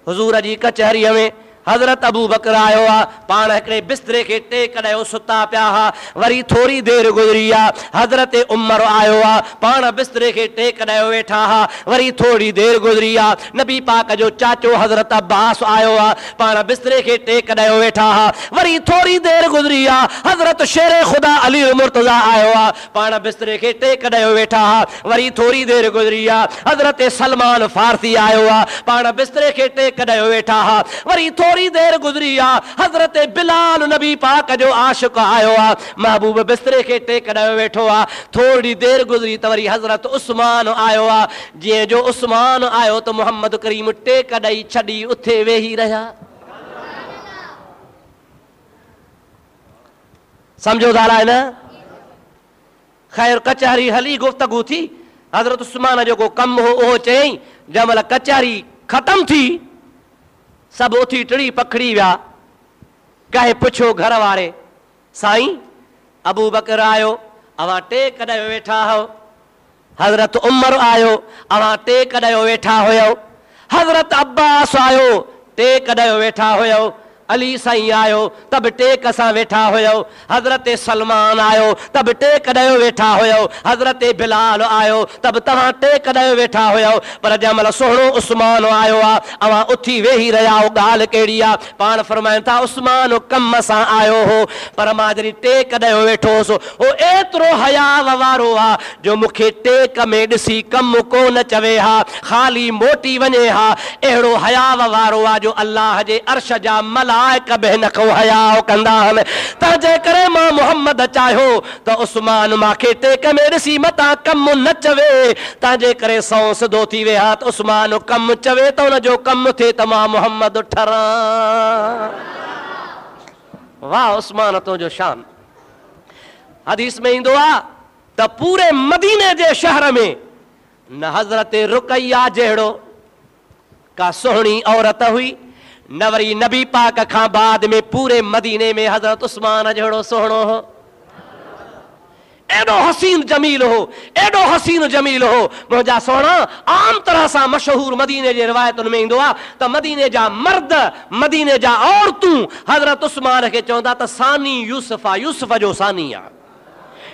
हुज़ूर जी कचहरीअ में हज़रत अबू बकर आयो आहे, पाण हिकिड़े बिस्तरे खे टेक ॾियो सुता पिया हुआ। वरी थोरी देरि गुज़री आहे, हज़रत उमर आयो आहे, पाण बिस्तरे खे टेक ॾियो वेठा हुआ। वरी थोरी देरि गुज़री आहे, नबी पाक जो चाचो हज़रत अब्बास आयो आहे, पाण बिस्तरे खे टेक ॾियो वेठा हुआ। वरी थोरी देरि गुज़री आहे, हज़रत शेर ख़ुदा अली मुर्तज़ा आयो आहे, पाण बिस्तरे खे टेक ॾियो वेठा हुआ। वरी थोरी देरि गुज़री आहे, हज़रत सलमान फारसी आयो आहे, पाण बिस्तरे खे टेक ॾियो वेठा हुआ। वरी थोरी देर गुज़री आहे, हज़रत बिलाल नबी पाक जो आशिक़ आयो आहे, महबूब बिस्तरे खे टेक ॾियो वेठो आहे। थोरी देर गुज़री त वरी हज़रत उस्मान आयो आहे। जीअं जो उस्मान आयो त मोहम्मद करीम टेक ॾेई छॾी उथे वेही रहिया। सम्झो था न? ख़ैर कचहरी हली, गुफ़्तगू थी। हज़रत उस्मान जो को कमु हो उहो चयईं। जंहिं महिल कचहरी ख़तमु थी, सभु उथी टिड़ी पखड़ी विया। कंहिं पुछियो घर वारे, साईं अबू बकर आयो, अवां टेक ॾियो वेठा हो। हज़रत उमर आयो, अवां टेक ॾियो वेठा हुयो। हज़रत अब्बास आयो, टेक ॾियो वेठा हुयो। अली साईं आयो त बि टेक सां वेठा हुयो। हज़रत सलमान आयो त बि टेक ॾियो वेठा हुयो। हज़रत बिलाल आयो त बि तव्हां टेक ॾियो वेठा हुयो। पर जंहिं महिल सुहिणो उस्मान आयो आहे, अवां उथी वेही रहिया हो। ॻाल्हि कहिड़ी आहे? पाण फरमाइनि था उस्मान कम सां आयो हो, पर मां जॾहिं टेक ॾियो वेठो हुउसि, उहो एतिरो हयाव वारो आहे जो मूंखे टेक में ॾिसी कमु कोन चवे हा, ख़ाली मोटी वञे हा। अहिड़ो हयाव वारो आहे जो अल्लाह जे अर्श जा मला मलाइका बहन को हया कंदा आहिनि त जे करे मां मुहम्मद चाहियो त उस्मान मांखे टेक में ॾिसी मतां कमु न चवे त जे करे सौ सिधो थी विया त उस्मान कमु चवे त हुनजो कमु थिए त मां मुहम्मद ठरां। वाह उस्मान तुंहिंजो शान। हदीस में ईंदो आहे त पूरे मदीने जे शहर में न हज़रत रुकैया जहिड़ो का सुहिणी औरत हुई न वरी नबी पाक खां बाद में पूरे मदीने में हज़रत उस्मान जहिड़ो सुहिणो हो। एॾो हसीन जमील हो, एॾो हसीन जमील हो मुंहिंजा सोहणा। आम तरह सां मशहूर मदीने जे रिवायतुनि में ईंदो आहे त मदीने जा मर्द मदीने जा औरतूं हज़रत उस्मान खे चवंदा त सानी यूसुफ आहे, यूसुफ जो सानी आहे।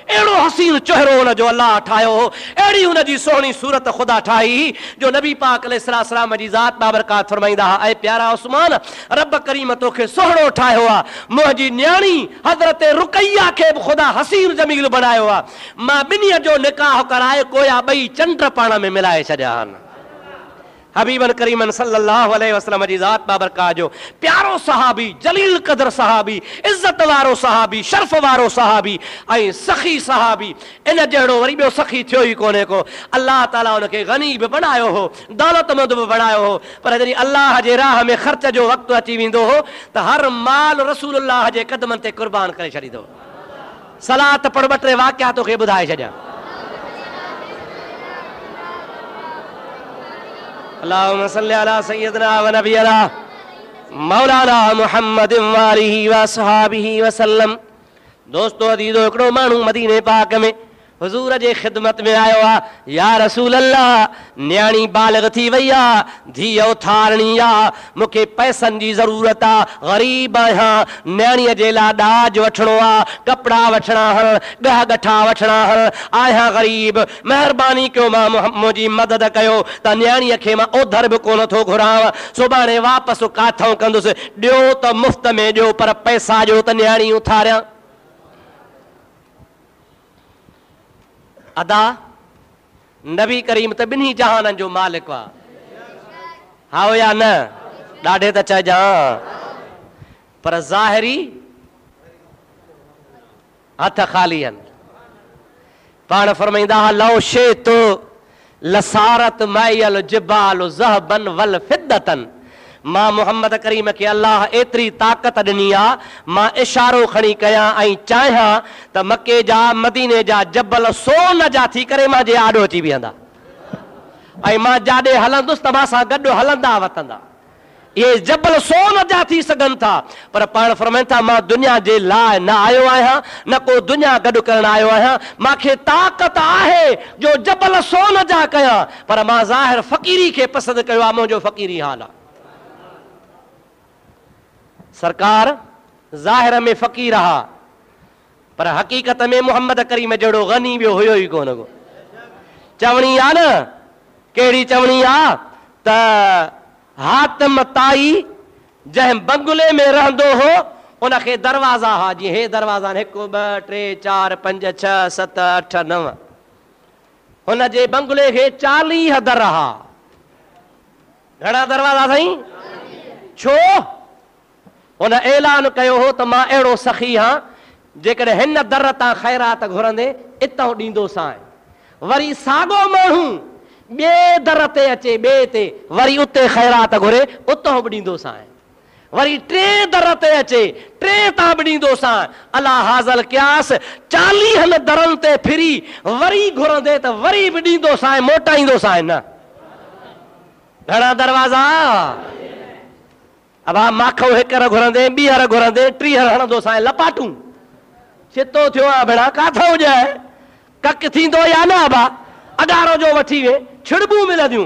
एड़ो हसीन चेहरो हुनजो अल्लाह ठाहियो हो, अहिड़ी हुनजी सोहणी सूरत ख़ुदा ठाही जो नबी पाक अलैहिस्सलाम जी ज़ात बाबरकात फरमाईंदा हा, ऐ प्यारा उस्मान रब करीम तोखे सोहणो ठाहियो आहे। मुंहिंजी न्याणी हज़रत रुकैया खे बि ख़ुदा हसीन जमील बनायो आहे। मां ॿिन्हीअ जो निकाह कराए कोया ॿई चंड पाण में मिलाए छॾिया आहिनि। हबीबन करीमन सल्लल्लाहु अलैहि वसल्लम जी ज़ात बाबरकात जो प्यारो सहाबी, जलील क़दर सहाबी, इज़्ज़त वारो सहाबी, शर्फ वारो सहाबी ऐं सखी सहाबी। इन जहिड़ो वरी ॿियो सखी थियो ई कोन्हे को। अल्लाह ताला हुनखे गनी बि बणायो हो, दौलतमंद बि बणायो हो, पर जॾहिं अल्लाह जे राह में ख़र्च जो वक़्तु अची वेंदो हो त हर माल रसूलुल्लाह जे क़दमनि ते क़ुर्बान करे छॾींदो। सलात पढ़, ॿ टे वाक़िया तोखे ॿुधाए छॾियां। अल्लाहुम्मा सल्ली अला सय्यदना व नबियना मौलाना मुहम्मद व आलिहि व असहाबिहि वसल्लम। दोस्तो अदीदो हिकिड़ो माण्हू मदीने पाक में हुजूर जे ख़िदमत में आयो आहे। या रसूल अल्लाह, न्याणी बालिग़ थी वई आहे, धीअ उथारणी आहे, मूंखे पैसनि जी ज़रूरत आहे, ग़रीब आहियां, न्याणीअ जे लाइ ॾाज वठिणो आहे, कपिड़ा वठिणा हल, ॻह ॻठा वठिणा हल, आहियां ग़रीब, महिरबानी कयो मां मुंहिंजी मदद कयो त न्याणीअ खे मां ओधर बि कोन थो घुरांव, सुभाणे वापसि काथऊं कंदुसि, ॾियो त मुफ़्त में ॾियो पर पैसा ॾियो त न्याणी उथारियां। अदा नबी करीम त ॿिन्ही जहाननि जो मालिक आहे, हा या न? ॾाढे त चइजां, पर ज़ाहिरी हथ ख़ाली आहिनि। पाण फरमाईंदा हा लौ शेतु लसारत मैयल जिबाल ज़हबन वल फिद्दतन। मां मुहम्मद करीम खे अल्लाह एतिरी ताक़त ॾिनी आहे, मां इशारो खणी कयां ऐं चाहियां त मके जा मदीने जा जबल सोन जा थी करे मां जे आॾो अची बीहंदा ऐं मां जाॾे हलंदुसि त मां सां गॾु हलंदा वतंदा। इहे जबल सोन जा थी सघनि था, पर पाण फरमाइनि था मां दुनिया जे लाइ न आयो आहियां, न को दुनिया गॾु करणु आयो आहियां। मूंखे ताक़त आहे जो जबल सोन जा कयां, पर मां ज़ाहिर फ़क़ीरी खे पसंदि कयो आहे, मुंहिंजो फ़क़ीरी हाल आहे। सरकार ज़ाहिर में फ़क़ीर हा, पर हक़ीक़त में मुहम्मद करीम जहिड़ो गनी ॿियो हुयो ई कोन को। चवणी आहे न, कहिड़ी चवणी आहे त हातिम ताई जंहिं बंगले में रहंदो हो उनखे दरवाज़ा हा, जीअं हे दरवाज़ा 1 2 3 4 5 6 7 8 9, हुन जे बंगले खे 40 दर हा। घणा दरवाज़ा साईं? छो? हुन ऐलान कयो हो त मां अहिड़ो सखी हां, जेकॾहिं हिन दर तां ख़ैरात घुरंदे इतां ॾींदोसांइ। वरी साॻो माण्हू ॿिए दर ते अचे, ॿिए ते वरी उते ख़ैरात घुरे, उतां बि ॾींदोसांइ। वरी 3 दर ते अचे, 3 तां बि ॾींदोसांइ। अला हाज़ल क्यास 40 दरनि ते फिरी वरी घुरंदे त वरी बि ॾींदोसांइ, मोटाईंदोसांइ न। घणा दरवाज़ा? अब माखो 1 घुरंदे, 2 घुरंदे, 3 हणंदोसांइ लपाटूं। चितो थियो आहे भेणा, काथो हुजे कक थींदो या न? अबा अडारो जो वठी वे, छिड़बूं मिलंदियूं,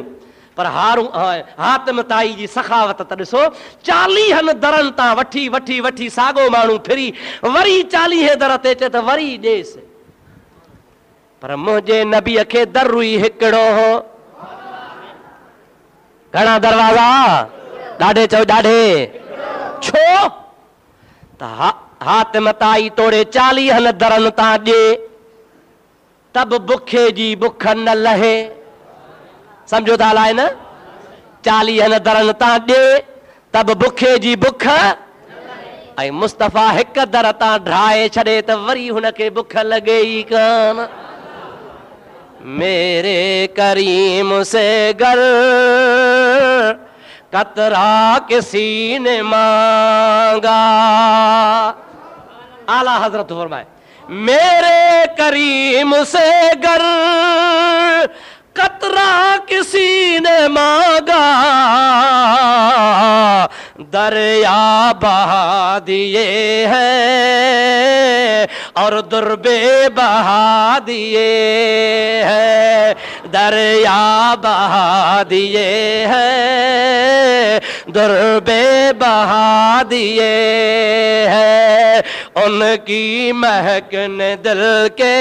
पर हातिम ताई जी सखावत त ॾिसो। 40 दरनि तां वठी वठी वठी साॻो माण्हू फिरी वरी 40 दर ते अचे त वरी ॾेसि, पर मुंहिंजे नबीअ खे दर ई हिकिड़ो हो। घणा दरवाज़ा? ॾाढे चओ ॾाढे। छो त हातिम ताई तोड़े 40 दरनि तां ॾे तब बुखे जी बुख न लहे। सम्झो था हलाए न? 40 दरनि तां ॾे तब बुखे जी बुख ऐं मुस्तफ़ा हिकु दर तां ड्राए छॾे त वरी हुनखे बुख लॻे ई कान। मेरे करीम से गर कतरा किसी ने मांगा। आला हजरत फरमाए मेरे करीम से गर कतरा किसी ने मांगा, दरिया बहा दिए हैं और दुर्बे बहा दिए हैं, दरिया बहा दिए हैं दुर्बे बहा दिए हैं। उनकी महक ने दिल के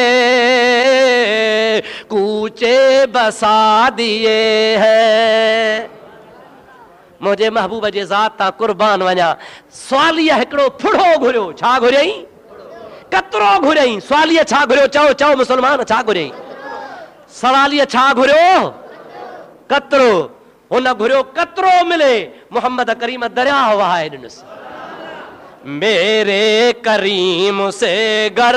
कूचे बसा दिए हैं। मुझे महबूब जे ज़ात तां कुर्बान वञा। सवालिया हिकिड़ो फुड़ो घुरियो, छा घुरियई? कतरो घुरियई। सवालिया छा घुरियो? चओ चओ मुसलमान छा घुरियई? सवालिया छा घुरियो? कतरो। हुन घुरियो कतरो मिले, मोहम्मद करीम दरिया वहाए ॾिनसि। मेरे करीम से गर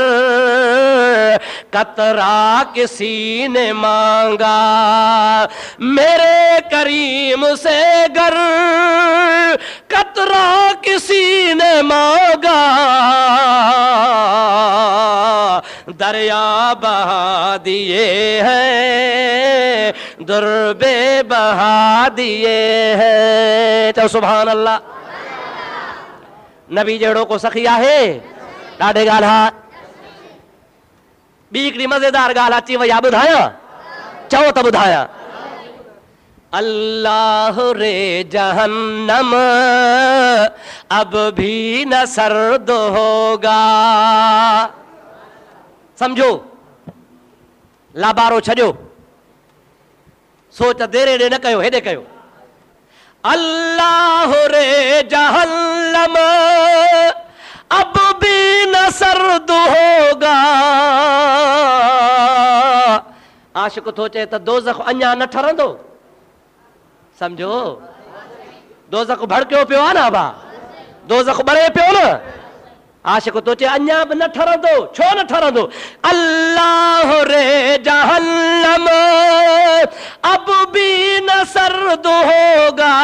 कतरा किसी ने मांगा, मेरे करीम से गर कतरा किसी ने मांगा, दरिया बहा दिए हैं दुर्बे बहा दिए हैं। चलो सुभान अल्लाह। नबी जहिड़ो को सखी आहे? ॾाढे ॻाल्हि आहे। ॿी हिकिड़ी मज़ेदार ॻाल्हि अची वई आहे, ॿुधायां? चओ त ॿुधायां। अल्लाह रे जहन्नम अब भी न सर्द होगा। समझो, लाबारो छॾियो, सोच देरे ॾे न कयो, हेॾे कयो। अल्लाह रे जहन्नम अब भी न सर्द होगा। आशिक थो चए त दोज़ख अञा न ठरंदो। समझो, दोज़ख भड़कियो पियो आहे न अबा, दोज़ख ॿरे पियो न। आशिक तो चे अञा बि न ठरंदो। छो न ठरंदो? अल्लाह रे जहन्नम अब भी न सर्द होगा,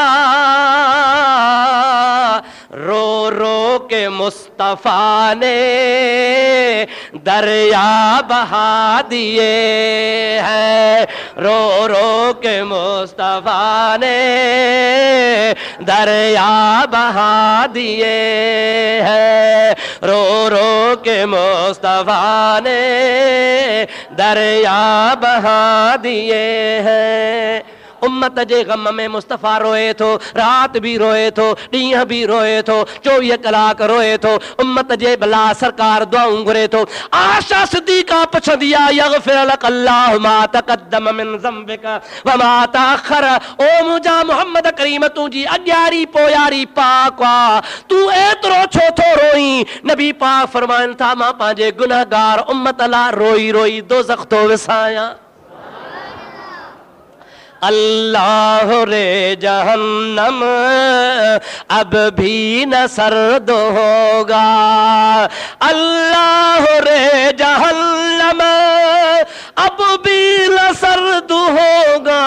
रो रो के मुस्तफा ने दरिया बहा दिए हैं, रो रो के मुस्तफा ने दरिया बहा दिए हैं, रो रो के मुस्तफा ने दरिया बहा दिए हैं। उम्मत जे गम में मुस्तफ़ा रोए थो, रात भी रोए थो, ॾींहं भी रोए थो, 24 कलाक रोए थो। उम्मत जे भला सरकार दुआऊं घुरे थो। आशा सिद्दीक़ा पुछंदी आहे यग़फिर लक अल्लाहु मा तक़द्दम मिन ज़म्बिका व मा तअख़र। ओ मुंहिंजा मोहम्मद करीम तुंहिंजी अॻियारी पोयारी पाक आहे, तूं एतिरो छो थो रोईं? नबी पाक फरमाइनि था मां पंहिंजे गुनहगार उम्मत लाइ रोई रोई दोज़ख थो विसायां। अल्लाह रे जहन्नम अब भी न सर्द होगा, अल्लाह रे जहन्नम अब भी न सर्द होगा,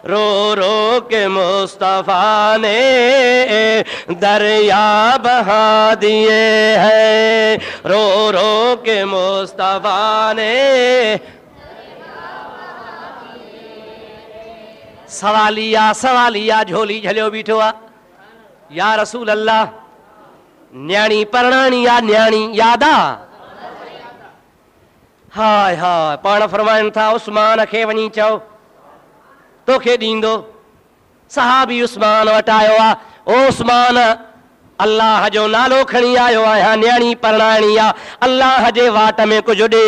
रो रो के मुस्तफा ने दरिया बहा दिए हैं, रो रो के मुस्तफा ने। सवालिया सवालिया झोली झलियो बीठो आहे। या रसूल अल्लाह, न्याणी परणाणी या न्याणी याद आहे? हाय हाय, पाण फरमाइनि था उस्मान खे वञी चओ तोखे ॾींदो। सहाबी उस्मान वटि आयो आहे। ओ उस्मान, अल्लाह जो नालो खणी आयो आहियां, न्याणी परणाणी आहे, अल्लाह जे वाट में कुझु ॾे।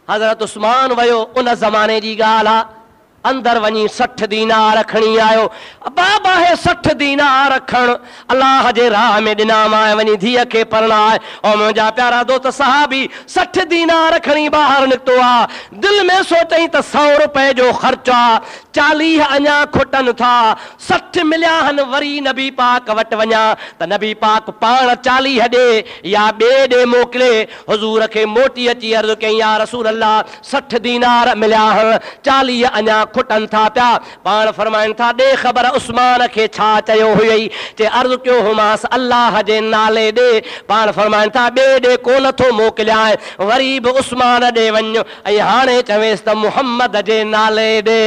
हज़रत उस्मान वियो। उन ज़माने जी ॻाल्हि आहे, अंदर वञी 60 दीनार खणी आयो। बाबा है 60 दीनार खण अल्लाह जे राह में ॾिना मां वञी धीअ खे परणाए। ऐं मुंहिंजा प्यारा दोस्त सहाबी 60 दीनार खणी ॿाहिरि निकितो आहे। दिलि में सोचई त 100 रुपए जो ख़र्चु आहे, 40 अञा खुटनि था, 60 मिलिया आहिनि, वरी नबी पाक वटि वञा त नबी पाक पाण 40 ॾे या ॿिए ॾे मोकिले। हुज़ूर खे मोटी अची अर्ज़ु कई, या रसूल अल्लाह 60 दीनार मिलिया आहिनि, 40 अञा खुटनि था पिया। पाण फरमाइनि था ॾे ख़बर उस्मान खे छा चयो हुई, चए अर्ज़ु कयो हुमांसि अल्लाह जे नाले ॾे। पाण फरमाइनि था ॿिए ॾे कोन थो मोकिलियां, वरी बि उस्मान ॾे वञ, ऐं हाणे चवेसि त मुहम्मद जे नाले ॾे।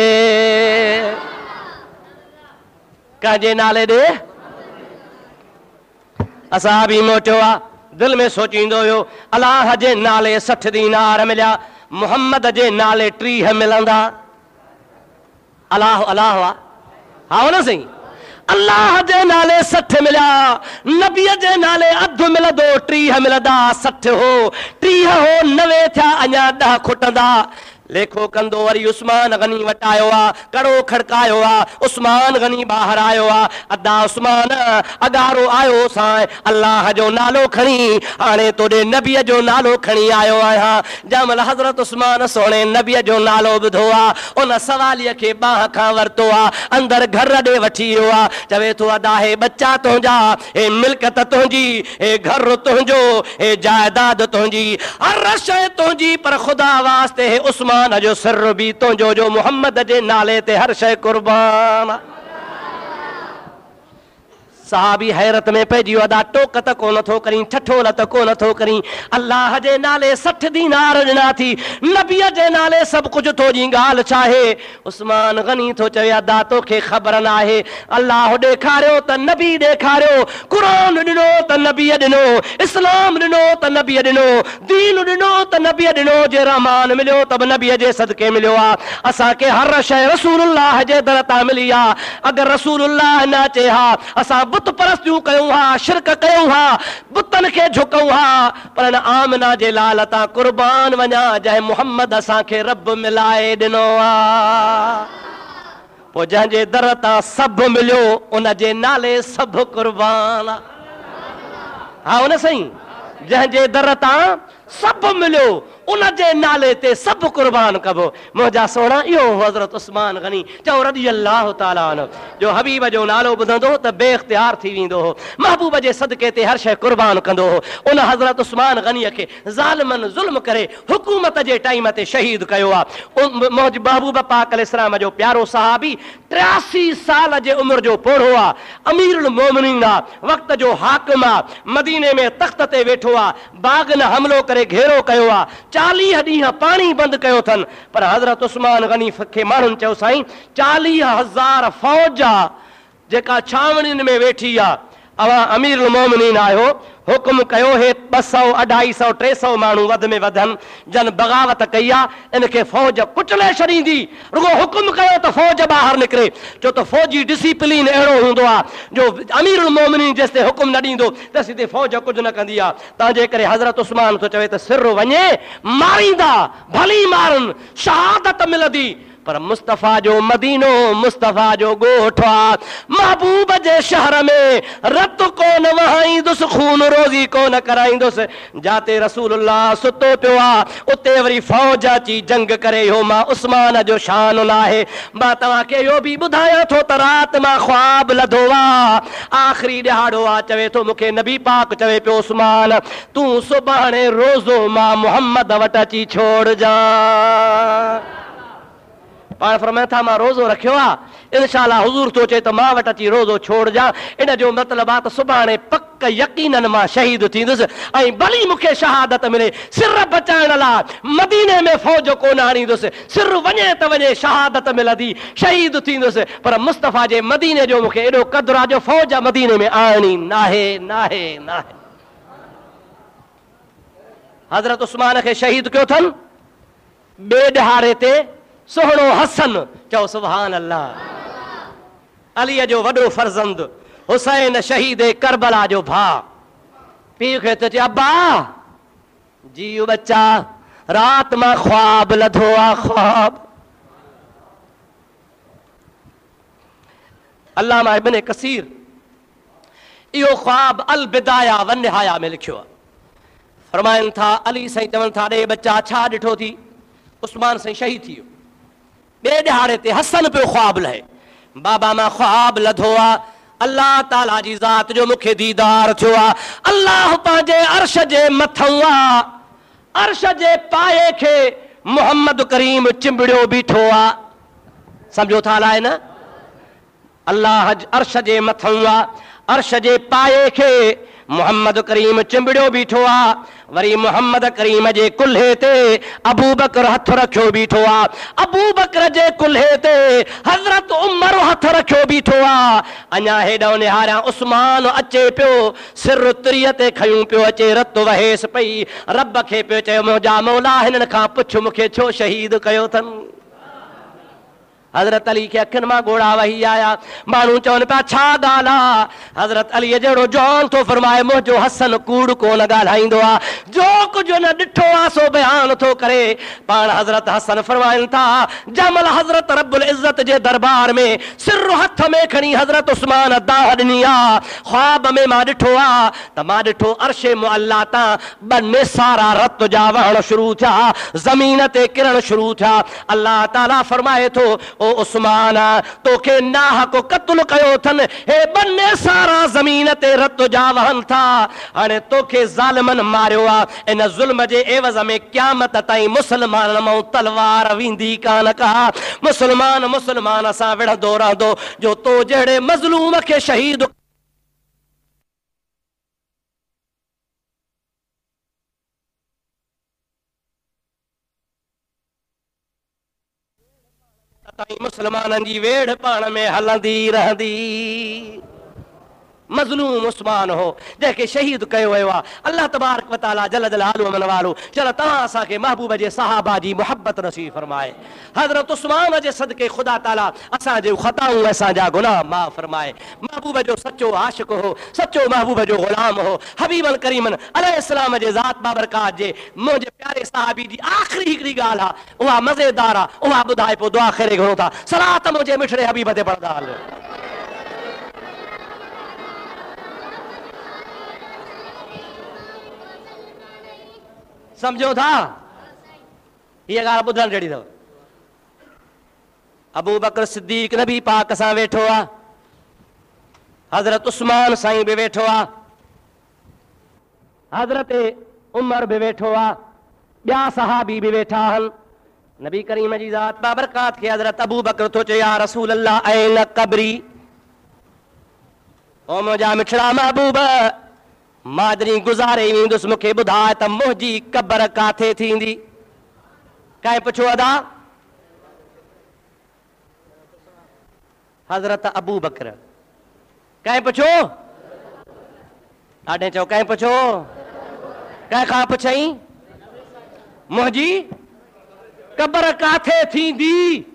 कंहिंजे नाले ॾे? असां बि मोटियो आहे, दिलि में सोचींदो हुयो अल्लाह जे नाले 60 दीनार मिलिया, मुहम्मद जे नाले 30 मिलंदा। अल्लाह अल्लाह हा न सही, अल्लाह जे नाले 60 मिलिया, नबीअ जे नाले अधु मिलंदो, 30 मिलंदा। 60 हो 30 हो 90 थिया, अञा 10 खुटंदा। लेखो कंदो वरी उस्मान गनी वटि आयो आहे, कड़ो खड़कायो आहे, उस्मान गनी ॿाहिरि आयो आहे। अदा उस्मान अगारो आयो साईं, अल्लाह जो नालो खणी, हाणे तोॾे नबीअ जो नालो खणी आयो आहियां। जंहिंमहिल हज़रत उस्मान सोणे नबीअ जो नालो ॿुधो आहे, उन सवालीअ खे ॿाह खां वरितो आहे, अंदरि घर ॾे वठी वियो आहे। चवे थो अदा हे बच्चा तुंहिंजा, हे मिल्कत तुंहिंजी, हे घर तुंहिंजो, हे जायदाद तुंहिंजी, हर शइ तुंहिंजी, पर ख़ुदा वास्ते हे उस्मान जो सिर बि तुंहिंजो, जो मुहम्मद जे नाले ते हर शइ कुर्बान। साहबी हैरत में पइजी वियो, अदा टोक त कोन थो करी, ठठोल त कोन थो करी, अल्लाह जे नाले 60 दीनार ॾिना थी, नबीअ जे नाले सभु कुझु तुंहिंजी ॻाल्हि छा आहे? उस्मान गनी थो चवे अदा तोखे ख़बर न आहे, अल्लाह ॾेखारियो त नबी ॾेखारियो, क़ुरान ॾिनो त नबीअ ॾिनो, इस्लाम ॾिनो त नबीअ ॾिनो, दीन ॾिनो त नबीअ ॾिनो, जे रहमान मिलियो त बि नबीअ जे सदके मिलियो आहे। असांखे हर शइ रसूलुल्लाह जे दर तां मिली आहे। अगरि रसूलुल्लाह न चए हा, असां बुत परस्तियूं कयूं हा, शिरक कयूं हा, बुतनि खे झुकऊं हा, पर न आमना जे लाल तां कुर्बान वञा, जंहिं मुहम्मद असांखे रब मिलाए ॾिनो आहे। पोइ जंहिंजे दर तां सभु मिलियो, उन जे नाले सभु कुर्बान। हा उन साईं, जंहिंजे दर तां सभु मिलियो, उन जे नाले ते सभु कुर्बान कबो। मुंहिंजा सोना इहो हज़रत उस्मान गनी चओ रज़ी अल्लाह ताला अन्हु, जो हबीब जो नालो ॿुधंदो त बेइख्तियार थी वेंदो हो, महबूब जे सदके ते हर शइ कुर्बान कंदो हो। उन हज़रत उस्मान गनीअ खे ज़ालिमनि ज़ुल्म करे हुकूमत जे टाइम ते शहीद कयो आहे। महबूब पाक अलैहिस्सलाम जो प्यारो सहाबी 83 साल जे उमिरि जो पोढ़ो आहे, अमीरुल मोमिनीन आहे, वक़्त जो हाकिम आहे, मदीने में तख़्त ते वेठो आहे, बाग़ न हमलो करे घेरो कयो आहे, 40 ॾींहं पाणी बंदि कयो अथनि। पर हज़रत उस्मान गनी खे माण्हुनि चयो साईं 40,000 फ़ौज आहे जेका छावणियुनि में वेठी आहे, अवां अमीरुल मोमिनीन आहियो, हुकुम कयो हे 200 250 300 माण्हू वध में वधनि, जन बग़ावत कई आहे, इनखे फ़ौज कुचले छॾींदी। रुगो हुकुम कयो त फ़ौज ॿाहिरि निकिरे, छो त फ़ौजी डिसिप्लिन अहिड़ो हूंदो आहे, जो अमीरुल मोमिनीन जेसिताईं हुकुम न ॾींदो तेसिताईं फ़ौज कुझु न कंदी आहे। तंहिंजे करे हज़रत उस्मान थो चवे त सिर वञे मारींदा, भली मारनि, शहादत मिलंदी, पर मुस्तफ़ा जो मदीनो, मुस्तफ़ा जो ॻोठ आहे, महबूब जे शहर में रत कोन वहाईंदुसि, खून रोज़ी कोन कराईंदुसि। जाते रसूलुल्लाह सुतो पियो आहे, उते वरी फ़ौज अची जंग करे, इहो मां उस्मान जो शान न आहे। मां तव्हांखे इहो बि ॿुधायां थो त राति मां ख्वाब लधो आहे, आख़िरी ॾिहाड़ो आहे, चवे थो मूंखे नबी पाक चवे पियो उस्मान तूं सुभाणे रोज़ो मां मुहम्मद वटि अची छोड़जां। पाण फरमाइनि था मां रोज़ो रखियो आहे, इंशाअल्लाह हुज़ूर थो चए त मां वटि अची रोज़ो छोड़जां। इन जो मतिलबु आहे त सुभाणे पक यकीनन मां शहीद थींदुसि, ऐं भली मूंखे शहादत मिले। सिर बचाइण लाइ मदीने में फ़ौज कोन आणींदुसि, सिर वञे त वञे, शहादत मिलंदी, शहीद थींदुसि, पर मुस्तफ़ा जे मदीने जो मूंखे एॾो क़दुरु आहे जो फ़ौज मदीने में आणी नाहे नाहे नाहे। हज़रत उस्मान खे शहीद कयो अथनि। ॿिए ॾिहाड़े ते सोहणो हसन, चओ सुभान अल्लाह, अलीअ जो वॾो फर्ज़ंद हुसैन शहीद करबला जो भाउ, पीउ खे त चए अब्बा जी बच्चा रात मां ख्वाब लधो आहे, ख्वाब अल्लामा इब्न कसीर इहो ख्वाब अल बिदाया वन निहाया में लिखियो आहे। फरमाइनि था अली साईं चवनि था ॾे बच्चा छा ॾिठो थी? उस्मान साईं शहीद थी वियो। ॿिए ॾिहाड़े ते हसन पियो ख्वाब लहे, बाबा मां ख्वाब लधो आहे, अल्लाह ताला जी ज़ात जो मूंखे दीदार थियो आहे। अल्लाह पंहिंजे अर्श जे मथां आहे, अर्श जे पाए खे मोहम्मद करीम चिंबड़ियो बीठो आहे। सम्झो था अलाए न? अल्लाह अर्श जे मथां आहे, अर्श जे पाए खे मोहम्मद करीम चिंबड़ियो बीठो आहे। वरी मोहम्मद करीम जे कुल्हे ते अबू बकर हथ रखियो बीठो आहे, अबू बकर जे कुल्हे ते हज़रत उमर हथ रखियो बीठो आहे। अञा हेॾो निहारियां उस्मान अचे पियो, सिर तिरीअ ते खयूं पियो अचे, रत वहेसि पई, रब खे पियो चयो मुंहिंजा मौला हिननि खां पुछ मूंखे छो शहीद कयो अथनि। हज़रत अली खे अखियुनि मां ॻोढ़ा वही आया। माण्हू चवनि पिया छा ॻाल्हि आहे? हज़रत अलीअ जहिड़ो जवान थो फरमाए मुंहिंजो हसन कूड़ कोन ॻाल्हाईंदो आहे, जो कुझु न ॾिठो आहे सो बयान थो करे। पाण हज़रत हसन फरमाइनि था जमल हज़रत रब्बुल इज़्ज़त जे दरबार में सिर हथ में खणी हज़रत उस्मान दाह ॾिनी आहे। ख्वाब में मां ॾिठो आहे त मां ॾिठो अर्शे मुअल्ला तां ॿ निसारा रत जा वहण शुरू थिया, ज़मीन ते किरण शुरू थिया। अल्लाह ताला फरमाए थो ओ उस्मान तोखे नाहक क़त्ल कयो अथनि, हे बन्ने सारा ज़मीन ते रत जा वहनि था। हाणे तोखे ज़ालिमनि मारियो आहे, इन ज़ुल्म जे एवज़ में क़यामत ताईं मुस्लमाननि मां तलवार वेंदी कान का। मुस्लमान सां विढ़ंदो रहंदो जो तो जहिड़े मज़लूम खे शहीद मुसलमाननि जी वेड़ पाण में हलंदी रहंदी। मज़लूम उस्मान हो जंहिंखे शहीद कयो वियो आहे। अल्लाह तबारक व तआला जल जलालहु मन वालो चलो तव्हां असांखे महबूब जे सहाबा जी मोहब्बत नसीब फरमाए। हज़रत उस्मान जे सदके ख़ुदा ताला असांजूं ख़ताऊं असांजा गुनाह माफ़ फरमाए। महबूब जो सचो आशिक़ हो, सचो महबूब जो ग़ुलाम हो। हबीबल करीमन अलैहिस्सलाम जे ज़ात बाबरकात जे मुंहिंजे प्यारे सहाबी जी आख़िरी हिकिड़ी ॻाल्हि आहे, उहा मज़ेदार आहे, उहा ॿुधाए पोइ दुआ ख़ैर घुरो था। सलात मुंहिंजे मिठड़े हबीब ते पढ़ंदा हलो। समझो था? ये ॻाल्हि ॿुधण जहिड़ी अथव। अबू बकर सिद्दीक नबी पाक सां वेठो आहे, हज़रत उस्मान साईं बि वेठो आहे, हज़रत उमर बि वेठो आहे, ॿिया सहाबी बि वेठा आहिनि। नबी करीम जी ज़ात बाबरकात खे हज़रत अबू बकर थो चए या रसूल अल्लाह ऐन क़ब्री, ओ मुंहिंजा मिठड़ा महबूब मां जॾहिं गुज़ारे वेंदुसि मूंखे ॿुधाए त मुंहिंजी क़बर काथे थींदी। कंहिं पुछो अदा? हज़रत अबू बकर। कंहिं पुछो? ॾाढे चओ कंहिं पुछो? कंहिं खां पुछई मुंहिंजी क़बर काथे थींदी?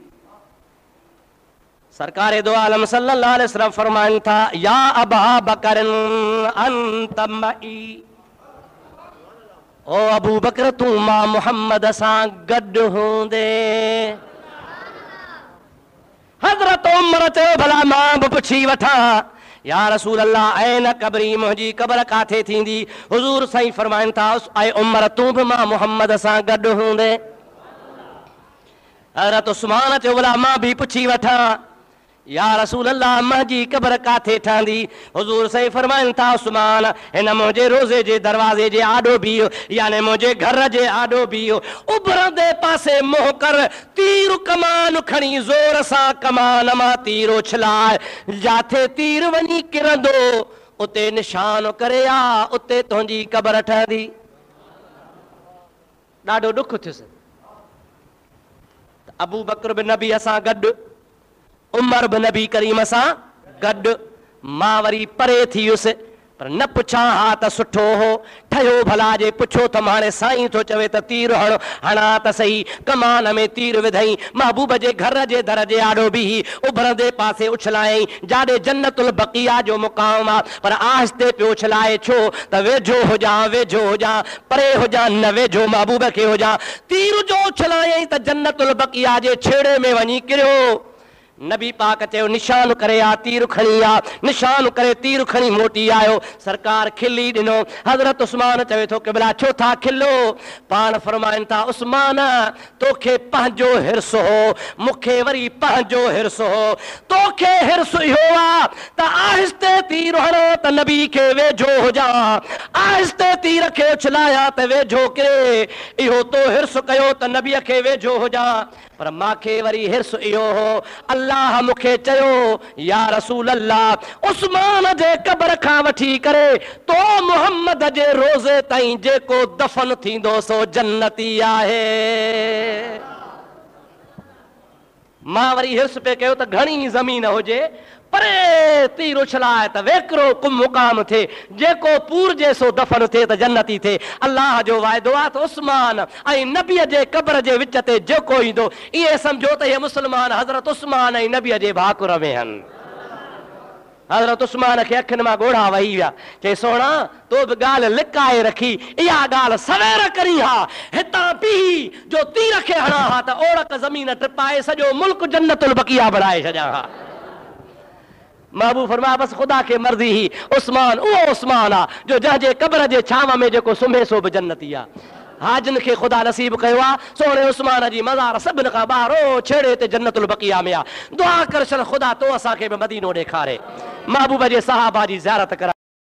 सरकारे दो आलम सल्लल्लाहु अलैहि वसल्लम फरमाइनि था या अबा बकर अंत मई, ओ अबू बकर तू मां मोहम्मद सां गॾु हूंदे। हज़रत उमर चयो भला मां बि पुछी वठां या रसूल अल्लाह ऐन क़ब्री, मुंहिंजी क़बर काथे थींदी? हुज़ूर साईं फरमाइनि था ऐं उमर तूं बि मां मोहम्मद सां गॾु हूंदे। हज़रत उस्मान चयो भला मां बि पुछी वठां या रसूल अल्लाह मुंहिंजी क़बर काथे ठहंदी? हुज़ूर साईं फरमाइनि था उस्मान हिन मुंहिंजे रोज़े जे दरवाज़े जे आॾो बीहो, याने मुंहिंजे घर जे आॾो बीहो, उभरंदे पासे मुंहुं कर, तीर कमान खणी ज़ोर सां कमान मां तीर उछलाए, जिथे तीर वञी किरंदो उते निशान करे आ, उते तुंहिंजी क़बर ठहंदी। ॾाढो ॾुख थियुसि। अबू बकर बि नबी सां गॾु, उमर बि नबी करीम सां गॾु, मां वरी परे थी वियुसि पर न पुछां हा त सुठो हो। ठहियो भला जे पुछो त हाणे साईं थो चवे त तीर हणो, हणा त सही। कमान में तीर विधई, महबूब जे घर जे दर जे आॾो बीही, उभरंदे पासे उछलायई जाॾे जन्नतुल बक़िया जो मुक़ाम आहे, पर आहिस्ते पियो उछलाए छो त वेझो हुजां, वेझो हुजां, परे हुजां न वेझो महबूब खे हुजां। तीर जो उछलायई त जन्नतुल बक़िया जे छेड़े में वञी किरियो। नबी पाक चयो निशान करे आ तीर खणी आ, निशान करे तीर खणी मोटी आयो। सरकार खिली ॾिनो। हज़रत उस्मान चवे थो क़िबला छो था खिलो? पाण फरमाइनि था उस्मान तोखे पंहिंजो हिर्स हो, मूंखे वरी पंहिंजो हिर्स हो। तोखे हिर्स इहो आहे त आहिस्ते तीर हणो त नबी खे वेझो हुजां, आहिस्ते तीर खे उछलाया त वेझो किरे, इहो तो हिर्स कयो त नबीअ खे वेझो हुजां। पर मूंखे वरी हिर्स इहो हो, अल्लाह मूंखे चयो या रसूल अल्लाह उस्मान जे क़ब्र खां वठी करे तो मुहम्मद जे रोज़े ताईं जेको दफ़न थींदो सो जन्नती आहे। मां वरी हिर्स पे कयो त घणी ज़मीन हुजे परे तीर उछलाए त वेकरो कुम मुक़ाम थे, जेको पूरजे सो दफ़न थे त जन्नती थे। अल्लाह जो वाइदो आहे त उस्मान ऐं नबीअ जे क़ब्र जे विच ते जेको ईंदो इहे सम्झो त इहे मुस्लमान हज़रत उस्मान ऐं नबीअ जे भाकुर में आहिनि। हज़रत उस्मान खे अखियुनि मां ॻोढ़ा वही विया। चई सोणा तो बि ॻाल्हि लिकाए रखी, इहा ॻाल्हि सवेर करी हा, हितां पीउ जो तीर खे हणा हा त ओड़क ज़मीन टिपाए सॼो मुल्क जन्नतुल बक़िया बणाए छॾियां हा। महबूब फरमाया बस ख़ुदा खे मर्ज़ी ही उस्मान उहो उस्मान आहे जो जंहिंजे क़ब्र जे छांव में जेको सुम्हे सो बि जन्नती आहे। हाजन खे ख़ुदा नसीब कयो आहे सोणे उस्मान जी मज़ार सभिनि खां ॿाहिरो छेड़े ते जन्नतुल बक़िया में आहे। दुआ कर छॾ ख़ुदा तो असांखे बि मदीनो ॾेखारे, महबूब जे सहाबा जी ज़ियारत कराए।